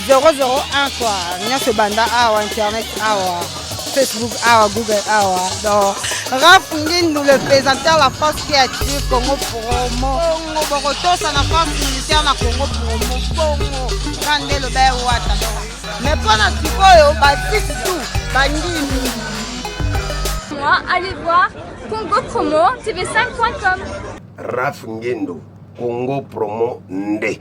001 quoi. Nyonso banda awa internet awa. Facebook awa, Google awa. Donc, Raph Ngindu, le présentateur de la force créative Congo Promo. Congo Boroto, c'est la force militaire de Congo Promo. Congo, Rande le Bel Wata. Mais pour notre people, Baptiste tout, Bangini. Moi, allez voir Congo Promo, tv5.com. Raph Ngindu, Congo Promo Nde.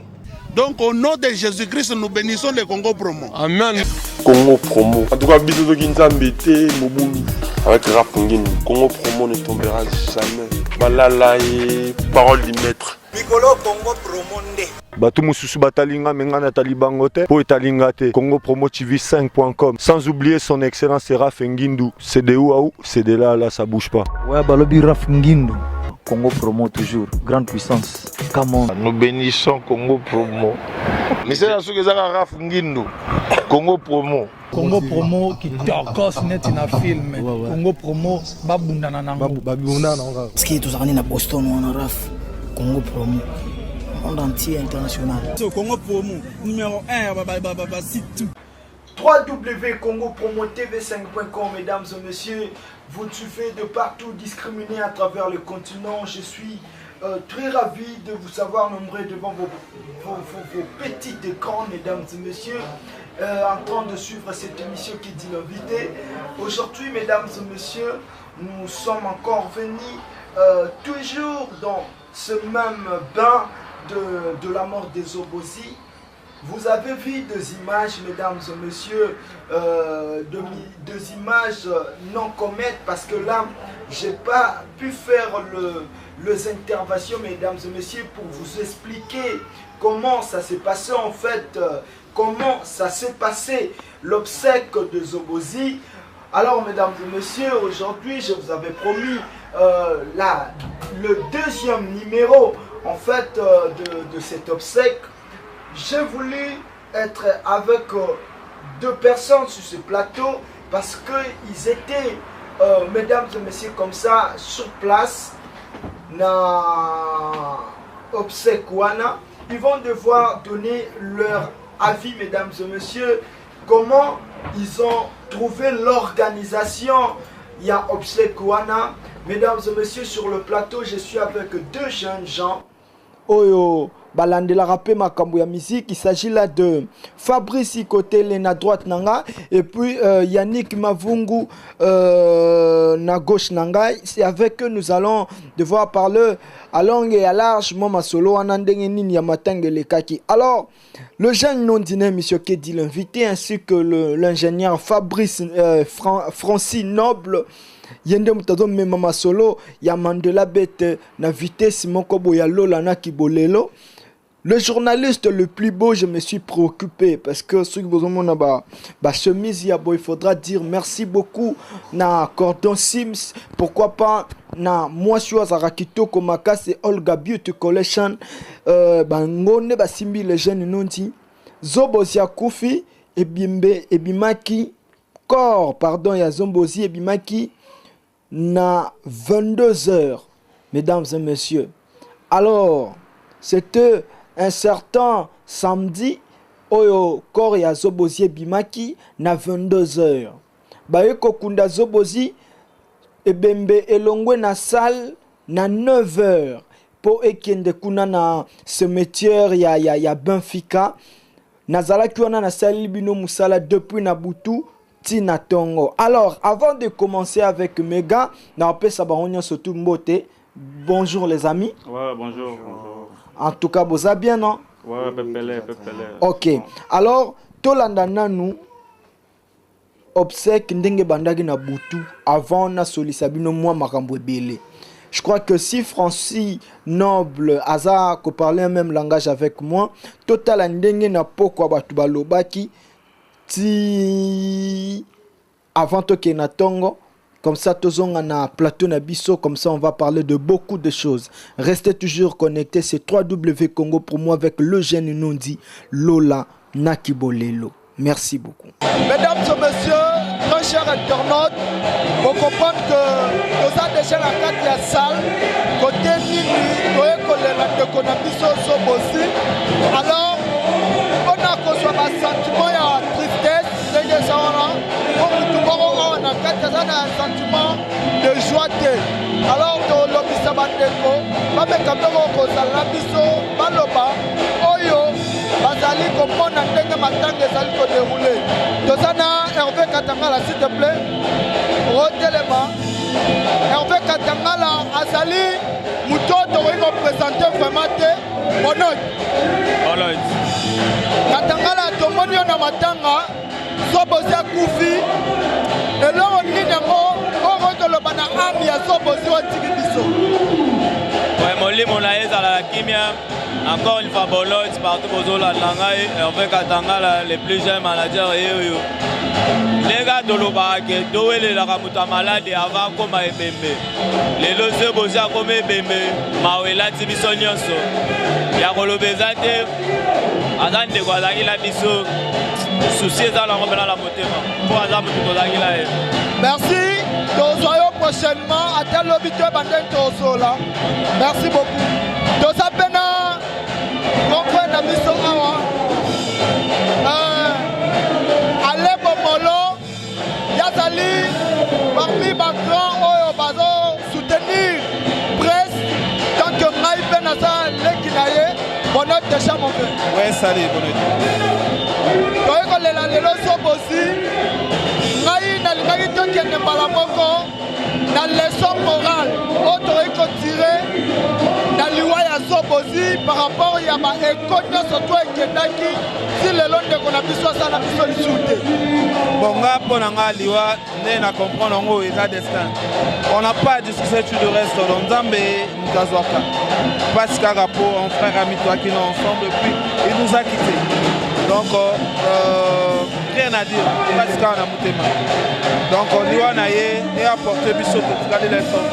Donc au nom de Jésus-Christ, nous bénissons le Congo Promo. Amen. Congo Promo. En tout cas, bisous de Kinzambete, Moboulou. Avec Raph Ngindu, Congo Promo ne tombera jamais. Balala et parole du maître. Piccolo Congo Promo Nde. Batou Moussousou Batalinga, Mengana Talibangote, Po Etalingate, Congo Promo TV5.com. Sans oublier son excellence Raph Ngindu. C'est de où à où, c'est de là à là, ça bouge pas. Ouais, Balobi Raph Ngindu. Congo Promo toujours, grande puissance. Come on. Nous bénissons Congo Promo. Mais c'est là que Raph Ngindu, Congo Promo. Congo Promo qui t'orcos net in a film. Congo Promo babunda na nango. Ce qui est toujours à Boston on a Raph. Congo Promo. Monde entier international. Congo Promo numéro 1 c'est tout. www.congopromotv5.com. Mesdames et messieurs, vous suivez de partout, discriminés à travers le continent. Je suis très ravi de vous savoir nombreux devant vos petits écrans, mesdames et messieurs, en train de suivre cette émission qui dit l'invité. Aujourd'hui, mesdames et messieurs, nous sommes encore venus toujours dans ce même bain de la mort des Obosi. Vous avez vu des images, mesdames et messieurs, des images non comètes, parce que là, j'ai pas pu faire les interventions, mesdames et messieurs, pour vous expliquer comment ça s'est passé en fait, comment ça s'est passé l'obsèque de Zobozi. Alors, mesdames et messieurs, aujourd'hui, je vous avais promis le deuxième numéro en fait de cet obsèque. J'ai voulu être avec deux personnes sur ce plateau parce qu'ils étaient, mesdames et messieurs, comme ça, sur place, dans obsèque wana. Ils vont devoir donner leur avis, mesdames et messieurs, comment ils ont trouvé l'organisation. Il y a obsèque wana. Mesdames et messieurs, sur le plateau, je suis avec deux jeunes gens. Oyo. Balandela rappé makambo ya musique, il s'agit là de Fabrice côté Lena droite nanga et puis Yannick Mavungu na gauche nanga. C'est avec eux nous allons devoir parler à longue et à large mama solo anandenge nini ya matangele kaki. Alors le jeune non dîner monsieur Kedi l'invité ainsi que l'ingénieur Fabrice Francis Noble yende mutazo mama solo ya Mandela bête na vitesse moko boya lola na kibolelo. Le journaliste le plus beau, je me suis préoccupé parce que ce que chemise, il faudra dire merci beaucoup na Cordon Sims, pourquoi pas na moi suis Arakito Komaka, c'est Olga Beauty Collection, ngone simbi les jeunes nonti, Zobozi Koufi, Ebimaki, Corps, pardon, ya Zombozi Ebimaki, na 22h, mesdames et messieurs. Alors, c'était un certain samedi, oyo kor ya Zobozi Bimaki na 22h. Bayeko kunda Zobozi ebembe elongwe na salle na 9h. Po ekende kuna na cimetière ya Benfica. Nazala kiwana na salle bino musala depuis na butu tina tongo. Alors, avant de commencer avec mes gars, na pe sabaronyo surtout mbote. Bonjour les amis. Ouais, bonjour. En tout cas, vous avez bien, non? Ouais, pépélé. Ok. Alors, tolanda nanu obsèque ndenge bandagi na butu avant na solisabino moi makambo ebele. Je crois que si Francis Noble Aza ko parler un même langage avec moi, total ndenge na poko batu balobaki ti avant to ke na tongo. Comme ça, tous on a un plateau Nabiso, comme ça on va parler de beaucoup de choses. Restez toujours connectés, c'est 3W Congo pour moi avec le jeune Nondi Lola Nakibolelo. Merci beaucoup. Mesdames et messieurs, très chers internautes, vous comprenez que nous avons déjà la carte de la salle, côté Nini, nous avons la Nabiso aussi. Alors, on a conçu un sentiment toza na sentiment de joie te. Alors tolobisa bandeko bameka mbeko kozala biso baloba oyo bazali komona ndenge matanga ezali koderoule. Toza na Hervé Katangala, s'il te plaît, rotelema. Hervé Katangala azali mutoto oyo kopresente vraiment te monote. Katangala tomoni yo na matanga Sobozi akufi eloko nini yango okotoloba na ami ya Sobozi otiki biso. Molimo na ezala la kimia. Encore une fois, Bolot, partout aux autres, Hervé Katangala, les plus jeunes managers, les gars de l'Obarake, Doé, la Ramuta malade, avant comme à Ebembe. Les Loseux Bosia comme Ebembe, Mawela Tibisonioso, Yarolo Bezate, Adan de Guadagui la Bisso, souci dans la Robena la Motema, pour Azam tout là. Merci, nous voyons prochainement à tel lobby de Bandel Tosola. Merci beaucoup. Nous appelons Confrère Nabiso Awa, Alebo Molo, Yazali, parmi ma grand Oyo Bazo, soutenir presse, tant que Maï Benaza, Lekinaye, Bonnet déjà mon frère. Oui, salut, Bonnet. Toi, quand les leçons aussi, Maï n'a pas eu de Balamoko, la leçon morale, autre tiré. Par rapport à ma école, surtout avec Kendaki, si le long de qu'on a pu soit ça, on a pu solliciter. Bon, on a comprendre en état destin. On n'a pas discuté sur le reste. Donc, Zambé, Mukazwaka, Pascal Rapo, un frère ami toi qui nous ensemble, puis il nous a quittés. Donc, rien à dire. Pascal a monté. Donc, on y a et apporter Bissot, regarder les sons.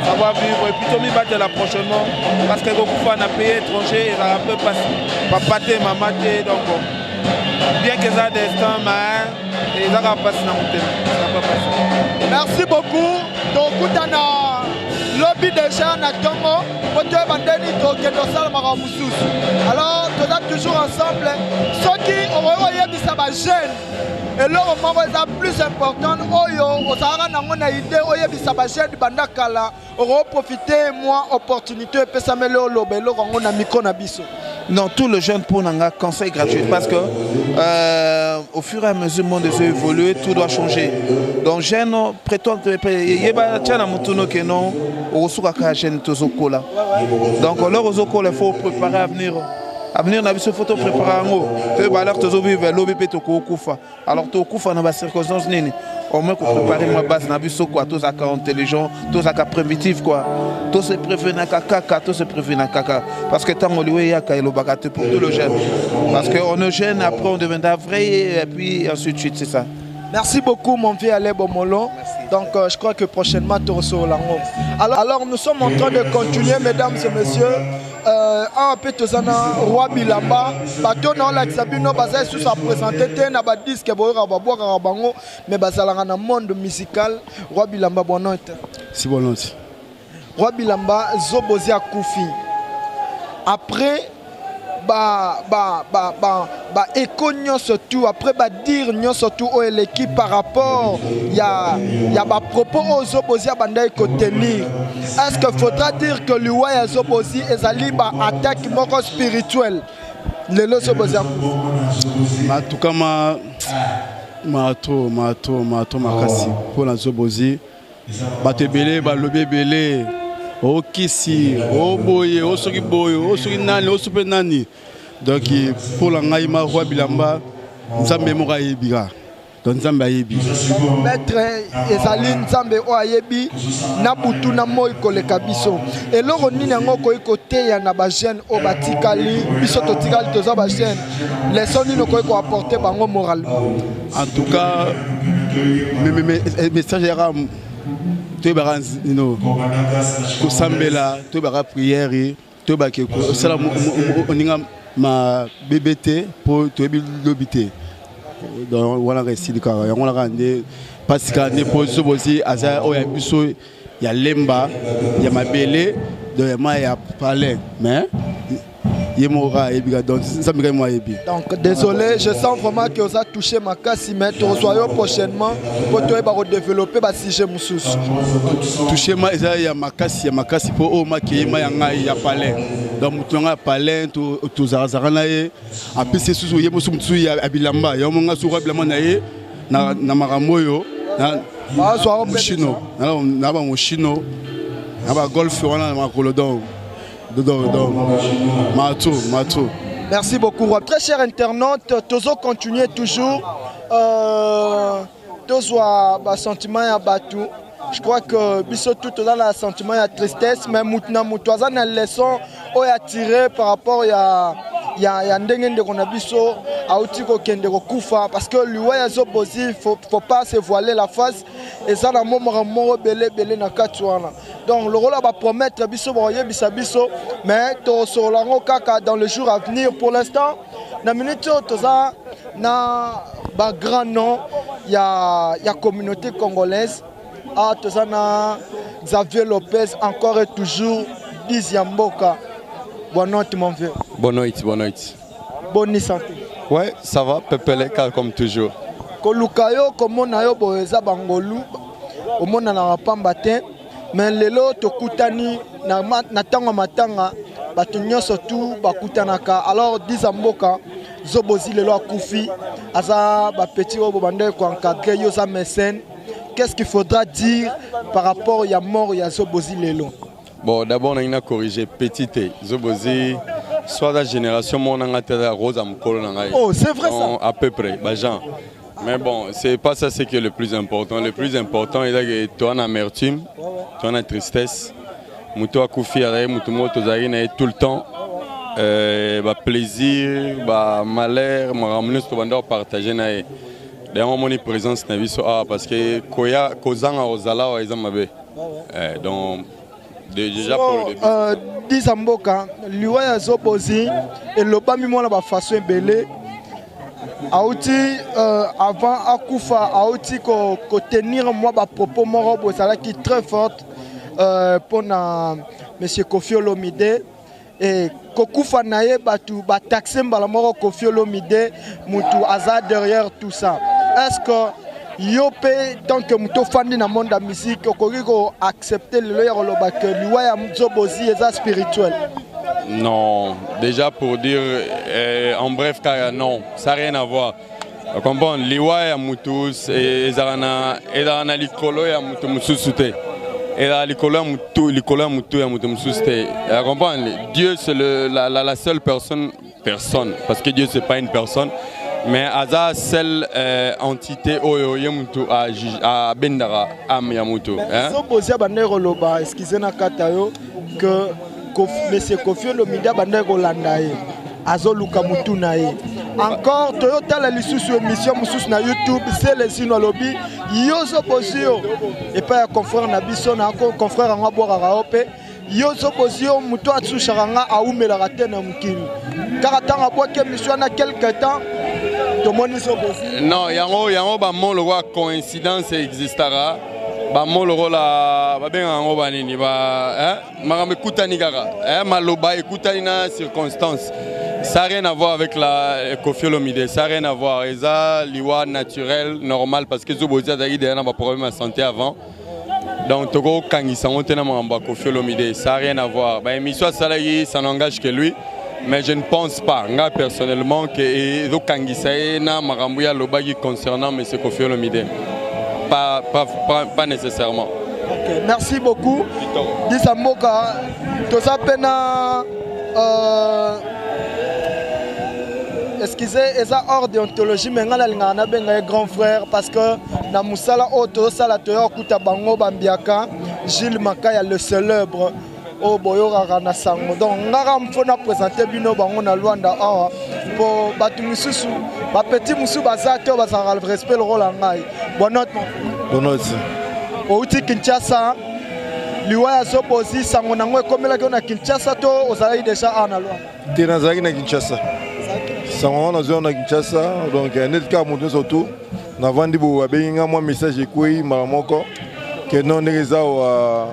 Ça va vivre et puis Tommy battre là prochainement parce que beaucoup de pays étrangers et ça peut passer. Papaté, mamaté, donc bien que ça destin, mais ça va passer dans mon thème. Merci beaucoup. Donc, lobby déjà na Tongo, alors, nous sommes toujours ensemble. Ceux qui ont eu ça va gêne. Et là, le plus important, on va profiter moi opportunité non, tout le jeune pour un conseil gratuit parce que au fur et à mesure le monde évolue, tout doit changer. Donc jeune prétend donc il faut préparer l'avenir. Avenir na biso photo préparer ngo te baleur tozo vivre lobi pe to ko kufa alors to kufa na ba circonstance nini au moins ko préparer ma base na biso quoi tous à intelligent tous à primitif quoi tous se prévenir kaka tous se prévenir kaka parce que tant oliwe ya ka elo bakate pour tout le jeune parce que on est jeune après on deviendra vrai et puis ensuite c'est ça. Merci beaucoup mon vieux Alebo Molo. Donc je crois que prochainement tu reçois l'ango. Alors nous sommes en train de continuer mesdames et messieurs. Un peu tozana Roi Bilamba bato na la Sabino bazai sous sa présenter na ba disque boira ba boira bango mais bazalanga na monde musical Roi Bilamba bonnote. Si bonnote. Roi Bilamba Zobozi akufi. Après éconyo surtout après dire nyo surtout au l'équipe par rapport ya propos aux Zobozi banda ko tenir. Est-ce qu'il faudra dire que le roi Zobozi est allé attaque moko spirituelle le Zobozi en tout cas mato makasi pour la Zobozi batebele balobe belé o kisi o boye o soki boye o soki nani o super nani donc pour la ngaima Roi Bilamba nzambe mo ka yebira donc nzambe ayebi maître ezali nzambe o ayebi na butu na moi koleka biso eloko nini yango ko teya na ba jeune o batikali biso to tikali toza ba jeune leçon nini ko apporter bango moralement en tout cas message era tu bara no ko sambela tu bara prière tu ba ke ko sala oninga ma BBT pour tu lobité donc voilà récit ka ya ngona kande parce que ne pose aussi aza o ya biso ya lemba ya mabele de ma ya palais mais Donc désolé, je sens vraiment que vous avez touché ma casse, mais tu reçois prochainement pour te développer le sujet Moussous. Touché ma casse, il y a ma casse pour au maquillé, il y a palais. Donc tu as palais, tu zaranaye. Après c'est sous il y a Moussou, il y a Abilamba, il y a mon gars sur Abilamba naye, na Maramoyo, na Chino, na mon Chino, na golf, on a ma colodon. Matou. Merci beaucoup. Très chers internautes, toujours continuer toujours. Tous un sentiment à Batou. Je crois que biso tout dans le sentiment de tristesse, mais maintenant mutoza na leçon o ya tiré par rapport ya ndenge de kona biso auti ko kende ko kufa parce que lui ya zo bozi faut pas se voiler la face et ça na moment belé na katwana. Donc le rôle va promettre biso ba yebisa biso mais to so lango kaka dans le jour à venir. Pour l'instant na minute toza na ba grand nom ya communauté congolaise. Ah, Tozana Xavier Lopez, encore et toujours, Diziamboka. Bonne nuit, mon vieux. Bonne nuit. Bonne santé. Ouais, ça va, Pepeleka comme toujours. Kolukayo, comme on a eu Boeza Bangolu, au monde n'a pas battu, mais les lots Tokutani, Natanga Matanga, Batunyo surtout, Bakutanaka. Alors, Diziamboka, Zobozi le loi Koufi, Aza, Petit Robobande, Kwankadre, Yosa Messen. Qu'est-ce qu'il faudra dire par rapport à la mort de Zobozi Lelo? Bon, d'abord, on a corrigé petit Zobozi, soit la génération, on a été rose à Mkolo. Oh, c'est vrai ça? À peu près, Bajan. Mais bon, c'est pas ça qui est le plus important. Le plus important, c'est que tu as une amertume, tu as une tristesse. Tu as Koufi, tout le temps. Plaisir, malheur, je partager. D'ailleurs, mon présence n'est pas parce que Koya Kozanga Ozala Ezamabe. Donc déjà pour le début. Disamboka, Liwa Zobozi et le bas mimo la façon belé. Aouti avant Akoufa, Aouti ko tenir moi ba propos moro bozala qui très forte pour na monsieur Kofi Olomide. Et Kokoufa naye batu ba taxer mbala moro Kofi Olomide mutu aza derrière tout ça. Est-ce que Yopé, tant que muto fandi na monde de la musique, on accepter le loyer loba que Liwa Zobozi est spirituel? Non, déjà pour dire en bref non, ça n'a rien à voir. Comprends, Liwa ya mutu et zarana likolo ya mutu mususute. Et là, likolo mutu ya mutu mususute. Comprends, Dieu c'est la seule personne parce que Dieu c'est pas une personne. Mais Aza seule entité Oyoyemutu à Bendara am Yamutu. Zobozi bandero loba excusez-moi katayo que monsieur Kofi Olomide bandero landaye azoluka mutu naye. Encore Toyota la lisusu émission mususu na YouTube c'est les sino lobby yo Zobozi et pas confrère na biso na confrère nga boka raope yo Zobozi mutu atsushanga aumela ratena mukini. Karatanga boke mission na quelque temps. Non, yango ba mon le roi coïncidence existera. Ba mon le roi la ba ben yango ba nini ba marambe kutani gara maloba ekutani na circonstance. Ça n'a rien à voir avec la Kofi Olomide, ça n'a rien à voir. Et ça, liwa naturel, normal, parce que Zobozi a eu des problèmes de santé avant. Donc, Togo Kangisa, on tient à Kofi Olomide, ça n'a rien à voir. Ben, Miswa Salagi, ça n'engage que lui. Mais je ne pense pas, moi personnellement, que Zo Kangisa na Marambouya Lobagi concernant M. Kofi Olomide. Pas nécessairement. Okay, merci beaucoup. Disamboka, tout ça pena. Excusez, c'est hors déontologie, mais on a un grand frère parce que dans Moussala Oto, Sala Toyo Kuta Bango Bambiaka, Gilles Makaya le célèbre. Oh boyora na sango donc ngara mfona présenter bino bango na Luanda awa pour batu mususu ba petit musu bazato bazara le respect le rôle ngai bonne note outi Kinshasa Liwa ya Zobozi sango nango ekomela ko na Kinshasa to ozali déjà ana Luanda Tinazaki na Kinshasa sango na zone na Kinshasa donc net ka mutu surtout na vandi bo abenga moi message ekoi maramoko que non neza wa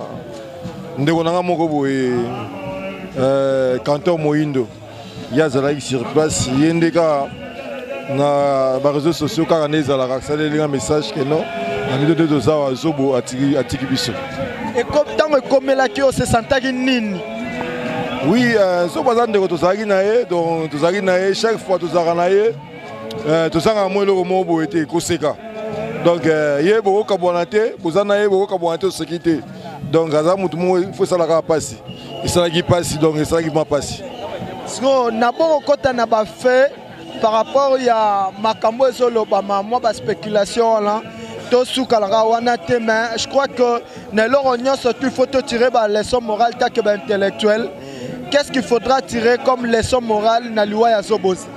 ndeko nanga moko boye Cantor Moindo yazalaki sur place yendeka na ba réseaux sociaux car neza la raxaler un message que non na milieu de deux ans zobo atiki biso et comme tant comme la qui se sentaki nini. Oui, so bazan de tozaki na ye donc tozaki na ye chaque fois tozaka na ye tozanga mo eloko mo bo ete koseka donc ye bo kabona te bozana ye bo kabona te sécurité donc aza mutu mo il faut ça la passer et ça qui passe donc ça qui m'a passé so na bon kota na ba fait par rapport ya makambo ezoloba moi ba spéculation là to soukalanga wana te mais je crois que na loro nyonso il faut tirer ba leçon morale ta que ba intellectuel. Qu'est-ce qu'il faudra tirer comme leçon morale na liwa ya Zobozi?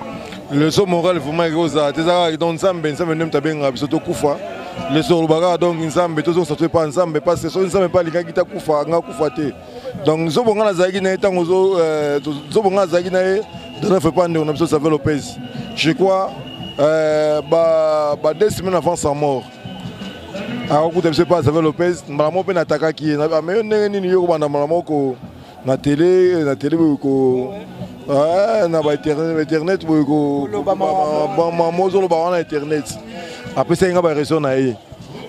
Leçon morale vraiment rosa tezaka donc nzambe nem tabenga biso to kufa leçon lobaka donc nzambe to so pas nzambe parce que so nzambe pas lingaki ta kufa nga kufa te donc zobonga na zaki na tango zobonga zaki na de ne fait pas on a besoin de Xavier Lopez je crois ba 2 semaines avant sa mort a okuta biso pas Xavier Lopez malamo pe na takaki na mais nini yo banda malamo ko na télé ko na ba internet ko ba mozo ba na internet après ça nga ba raison na ye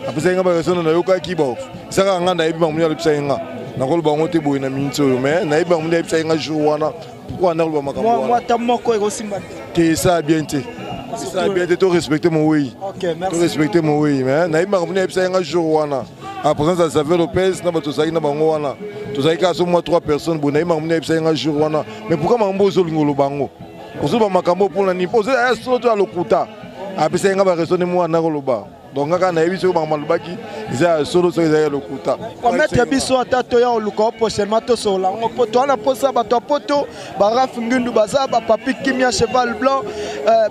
après ça nga ba raison na yo ka ki ba saka nga na yebi ba munya lipsa nga na ko ba ngote boy na minto mais na yebi ba munya lipsa nga jour wana pourquoi na ba makambo moi ta moko ego simba que ça bien te ça bien te to respecter mon oui OK merci to respecter mon oui mais na yebi ba munya lipsa nga jour wana à présence de Xavier Lopez na ba to saki na bango wana to saki ka so moi 3 personnes bon na yebi ba munya lipsa nga jour wana mais pourquoi mambo zo lingolo bango ozo ba makambo pour na ni poser à so to lokuta après ça nga ba raisonner moi na koloba donc nga na yebi so ba malubaki za solo so za lokuta commettre biso atato ya oluka prochainement to sola poto na posa ba to poto ba rafungundu baza ba papi kimia cheval blanc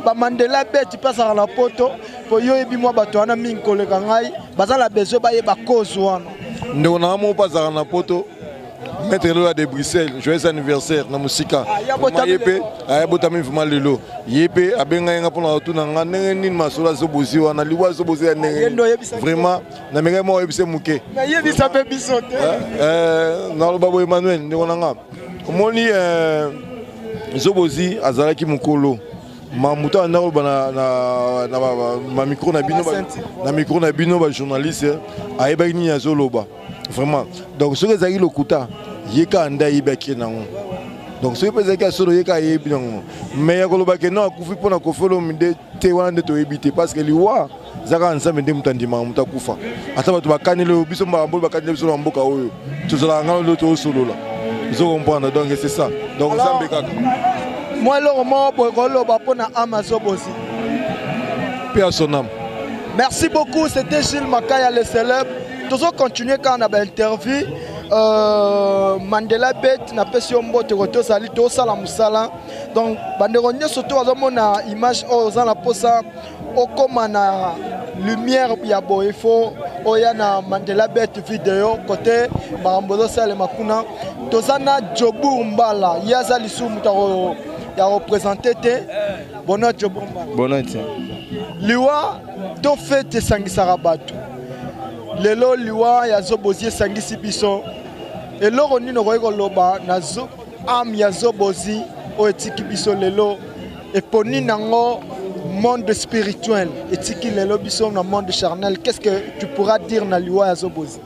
ba Mandela beti pasa na poto po yo yebi moi ba to na mingi koleka ngai baza la besoin ba ye ba cause wana ndo na mo pasa na poto Maître Lelo de Bruxelles, joyeux anniversaire na musika. Yepe, ayabotami vraiment lelo. Yepe abenga nga pona tuna nga nini masola Zobozi wana liwa Zobozi ya nene. Vraiment na menga mo yebise muke. Na yebisa pe bisote. Na lo babo Emmanuel ndiko nga. Omoni Zobozi azalaki mukolo. Ma muta na ko na micro na bino ba journaliste ayebaki ni azoloba. Vraiment. Donc ce que ça le kuta yeka anda yibaki nango. Donc ce que ça solo yeka yebi nango. Mais ya koloba ke non akufi pona ko folo minde te wana de to ebité parce que liwa zaka ensemble de mutandima mutakufa. Ata batu bakanile biso mbambo bakanile biso mboka oyo. Tuzala ngalo lo to solo là. Vous comprenez donc c'est ça. Donc zambe kaka. Moi le roman bokolo ba pona Amazobozi. Personnel. Merci beaucoup, c'était Gilles Makaya le célèbre. Nous allons continuer quand on a une interview. Mandela Bet na pesi mbote koto sali to sala musala. Donc banderonye surtout azomona image aux la posa okoma na lumière ya boefo oya na Mandela Bet vidéo côté barambozo sale makuna. Tozana Jobu Mbala yaza lisumu ya représenter te bonne Jobu Mbala. Bonne. Liwa to fete sangisara batu. Lelo liwa ya Zobozi sangisi biso eloko nino ko loba na zo am ya Zobozi o etiki biso lelo eponi nango monde spirituel etiki lelo biso na monde charnel. Qu'est-ce que tu pourras dire na liwa ya Zobozi?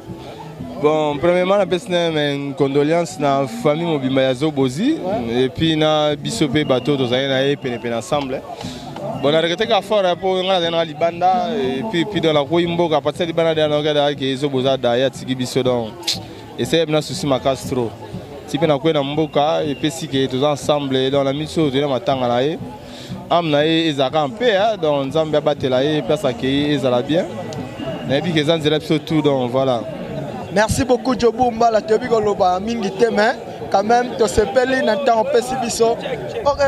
Bon, premièrement la personne une condoléance na famille mobimba ya Zobozi et puis na biso pe bateau tozali na ye pene ensemble. Bon, on a regretté qu'à faire pour la libanda et puis dans la Roimbo à partir de libanda de la qui est Zoboza d'ailleurs tiki biso donc et c'est un souci ma Castro si pe na quoi na mboka et puis si que tous ensemble dans la mission de la matanga là et amna ezaka un peu donc Zambia batela et place accueillir ezala bien et puis que zanzela surtout donc voilà. Merci beaucoup Jobu Mbala tobi ko loba mingi teme quand même to sepeli na temps pesi biso. OK.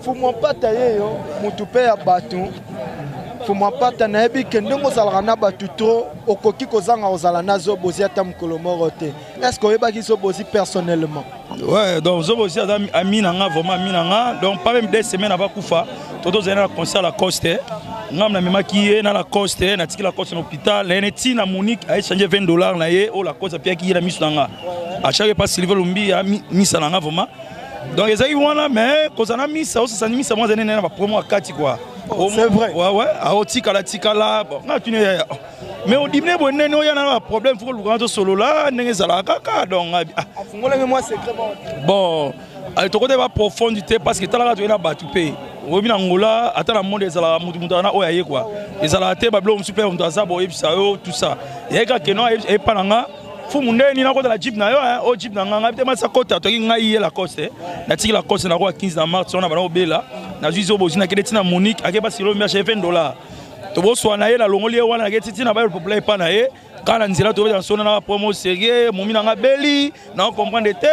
Fumwa pata yeyo mutupe ya batu fumwa pata na yebi kendongo zalaka na batu trop okoki kozanga ozala na Zobozi ata mukolo moko te. Est-ce que oyebaki Zobozi personnellement? Ouais, donc Zobozi a mis nanga vraiment mis nanga donc pas même 2 semaines avant kufa toto zena concert à la Coste ngam na memaki na la Coste na tiki la Coste na hôpital na neti na Monique a échangé $20 na ye o la Coste pia ki na misu nanga à chaque pas Sylvain Lumbi a mis ça nanga vraiment Donc ezali wana mais kozana misa osa sani misa moi zene na ba promo akati quoi. C'est vrai. Ouais a otika la bon na tu ne mais au dîner bonne no ya na problème faut le grand solo là ndenge zala kaka donc afungole moi secret bon to côté ba profondité parce que tala to na batupé obi na ngola ata na monde ezala mutu na oya ye quoi ezala te ba blo super on doit ça bo ebisa yo tout ça ye ka keno e pananga fu mundeni na kota la jeep na yo o jeep na nganga bite masa kota to ngai la coste na tiki la coste na ko 15 na mars on a bana obela na juizo bozi na kete tina Monique ake ba silo mia chef $20 to bo so na ye na longoli wana kete tina ba populaire pa na ye kana nzila to ba sona na promo sérieux momi na ngabeli na comprendre te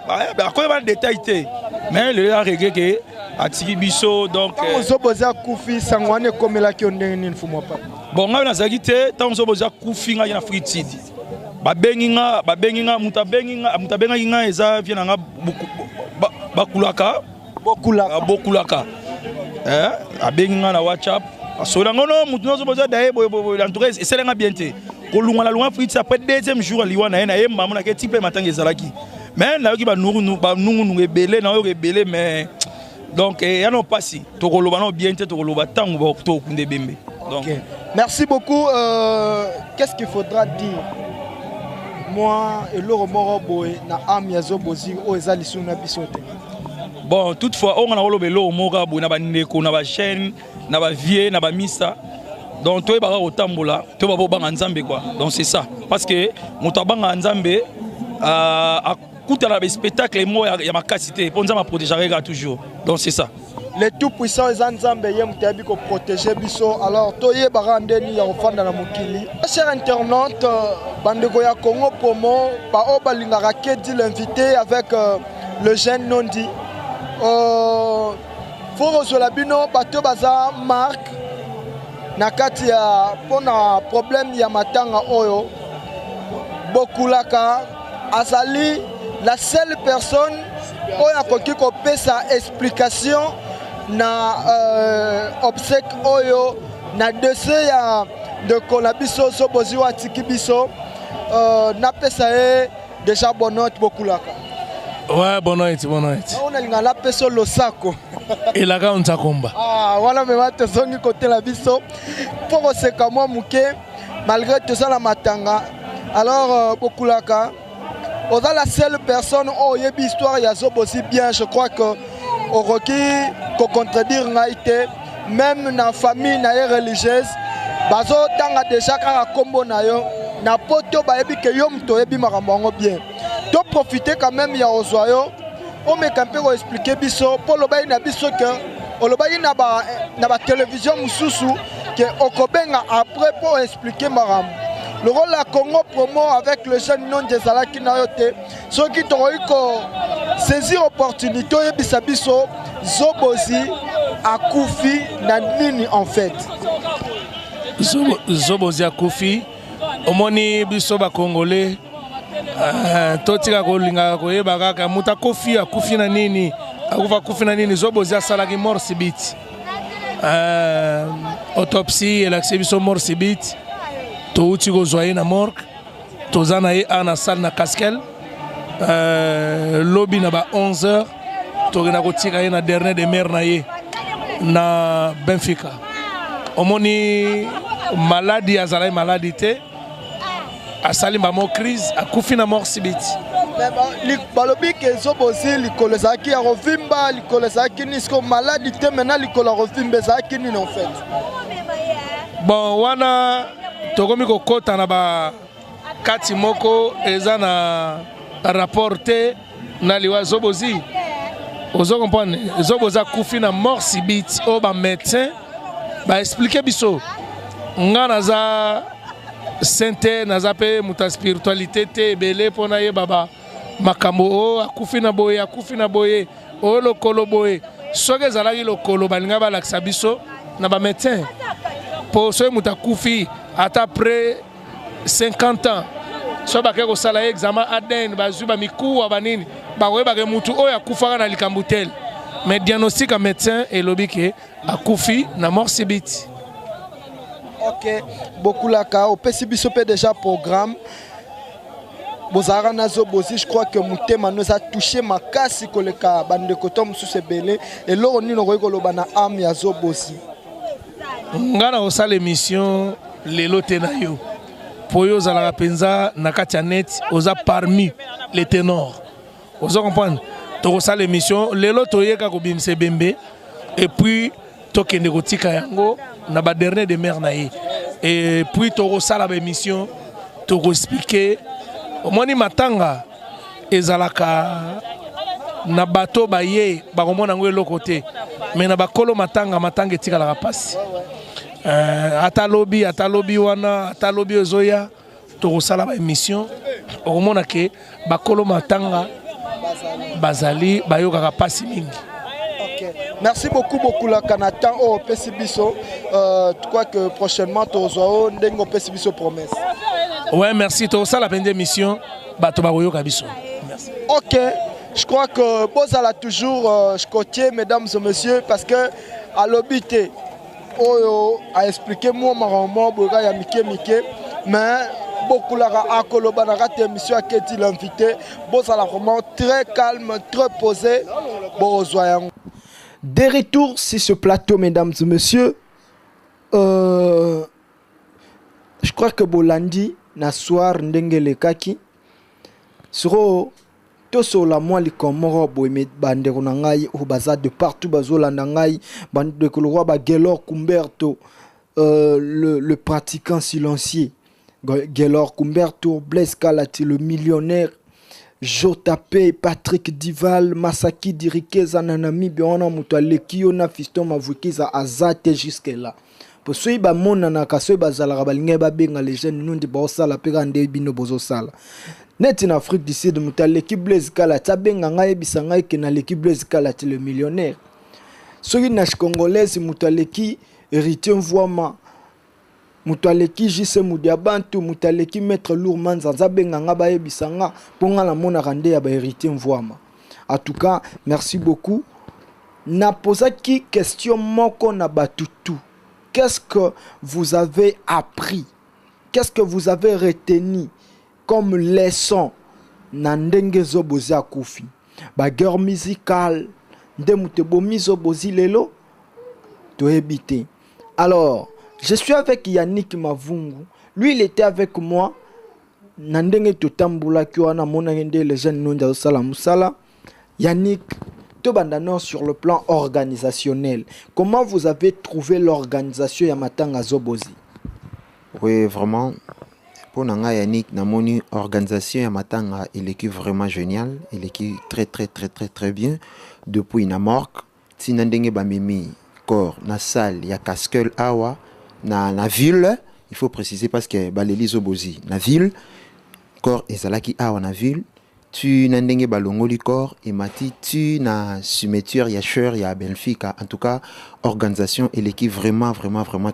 ba ko ba détail te mais le a regret que atiki biso donc on boza kufi sangwane komela ki ondenge nini fumwa pa bon nga na zaki te tant so boza kufi nga na fritid babenginga mutabenga inga eza vient nga bakulaka bokulaka abenginga na WhatsApp asola ngono mutu no so boza daye en tout cas eselenga bien te kolunga la lunga fritid après deuxième jour aliwa na ye na yemba mona ke type matanga ezalaki mais na yoki ba nungu ebele na yo ebele mais donc ya no pasi to koloba no bien te to koloba tangu ba to kunde bembe donc merci beaucoup qu'est-ce qu'il faudra dire moi et le moro boy na am ya zobozi o ezali suna bisote bon toutefois on a lobé lo moro boy na ba ndeko na ba chaîne na ba vie na ba misa donc toi ba otambola to ba banga nzambe quoi donc c'est ça parce que moto banga nzambe kuta na spectacle mo ya makasité pour nzamba protéger toujours donc c'est ça les tout puissants les nzambe yem tabi ko protéger biso alors toye barandeni ya ofanda na mokili chers internautes bandeko ya Congo Promo ba obalinga rakedi l'invité avec le jeune Nondi faut resola bino bato baza marque na kati ya pona problème ya matanga oyo bokulaka azali la seule personne oyo akoki kopesa explication na obsèque oyo na dossier ya de Kolabiso Sobozi wa Tikibiso na pesa e déjà bonote bokulaka ouais bonote on a la peso losako et la on takomba voilà mais va zongi côté la biso pour se kamo muke malgré tout ça la matanga alors bokulaka on a la seule personne oh yebi histoire ya Sobozi bien je crois que Oroki ko contredire ngaite même na famille na religieuse bazo tanga déjà kaka kombo na yo na poto ba yebi ke yo mto yebi makambo bien to profiter quand même ya ozoyo o me camper ko expliquer biso polo ba ina biso que olobayi na ba télévision mususu que okobenga après pour expliquer makambo le rôle la Congo Promo avec le jeune non de Zalaki Nayote ceux qui t'ont eu saisir opportunité yebisa biso Zobozi akufi na nini en fait Zobozi akufi omoni biso ba congolais totika kolinga koyeba kaka muta kofi akufi na nini akufa kufi na nini Zobozi asalaki mort subite autopsie elakisi biso mort subite touti kozwa na morgue toza na ye ana salle na Caskel lobby na ba 11h tokena kotika ye na dernier de mer na ye na Benfica omoni maladie azalai maladie te asali mo crise akufi na mort subite balobi ke Zobozi likolo ezalaki ya rovimba likolo ezalaki nisko maladie te maintenant likolo ya rovimba ezalaki nini en fait bon wana tokomi kokota na ba kati moko eza na rapporté na liwa Zobozi ozo comprendre Zobozi akufi na mort subite o ba médecin ba expliquer biso nga naza sainte naza pe muta spiritualité te belé pona ye baba makambo o akufi na boye o lokolo boye soke ezalaki lokolo balinga balakisa biso na ba médecin po so muta kufi ata après 50 ans so bakeke kosala ye examen ADN bazwi bamikuwa banini bakoyebake mutu oyo akufaka na likambo tel mais diagnostic ya médecin elobi ke akufi na mort subite. Ok, bokulaka opesi biso pe déjà programme bozara na zobozi, je crois que mutema nous a touché makasi koleka bande kotom sous sebele et loro ni no ko loba na am ya zobozi. Ngana osala émission lelo tenayo. Poyo zala penza na kati net oza parmi les ténors. Vous comprenez? To osala émission lelo toyeka ko bimse bembe et puis tokende kotika yango na ba dernier de mer na ye. Et puis to osala ba émission to expliquer omoni matanga ezalaka na bato baye bakomona ngo eloko te mais na bakolo matanga etikala pasi atalobi wana atalobi ozoya tokosala ba émission okomona ke bakolo matanga bazali bayokaka pasi mingi. Merci beaucoup la Canatan au Pessibiso. Je crois que prochainement tu auras un Pessibiso promesse. Ouais, merci. Tu as la peine d'émission. Merci. Ok, je crois que Bozala toujours côté, mesdames et messieurs, parce que à l'obité, a expliqué moi marrant, Boga ya Mike, mais beaucoup la Koloba na rate émission à qui il invité. Bozala vraiment très calme, très posé. Bozoyang. De retour sur ce plateau, mesdames et messieurs, je crois que Bolandi na soir ndengele kaki suro toso la moi li komoro boyme bande konangai o baza de partout bazolanda ngai bande de kolwa ba Gelor Kumberto le pratiquant silencieux Gelor Kumberto Blaise Kalati le millionnaire Jotape Patrick Dival Masaki Dirikeza Nanami Biona Mutaleki na Fiston Mavukiza azate jusque là. Pour ceux qui ont été bazala balinga babenga les jeunes nous de bosala pega nde bino bozo sala. Net en Afrique du Sud muta l'équipe Blaise Kalati benga ngai bisanga ke na l'équipe Blaise Kalati le millionnaire. Ceux qui nash congolaise muta l'équipe héritier Mvouama muta l'équipe JC Mudiabantu muta l'équipe maître Lourman Zanza benga ngaba bisanga ponga la mona rande ya ba héritier Mvouama. En tout cas, merci beaucoup. Na posa qui question moko na batutu. Qu'est-ce que vous avez appris? Qu'est-ce que vous avez retenu comme leçon? Nandenge zobozi akufi. Bagueur musical. Ndemutebo mizobozi lelo. To ebite. Alors, je suis avec Yannick Mavungu. Lui, il était avec moi. Nandenge totambula kiwana mona ngende les jeunes nonja sala musala. Yannick sur le plan organisationnel, comment vous avez trouvé l'organisation Yamatanga Zobozi? Oui, vraiment, pour Nanga Yannick, Namoni, organisation Yamatanga, il est vraiment génial, il est très bien. Depuis Namork, Tinandenge Bamimi, Kor, na salle, ya Kaskel Awa, na ville, il faut préciser parce que Baleli Zobozi, na ville, Kor et Zalaki Awa, na ville, tu n'as pas balongo du corps et mati tu n'as soumetture ya cher ya Benfica en tout cas organisation et l'équipe vraiment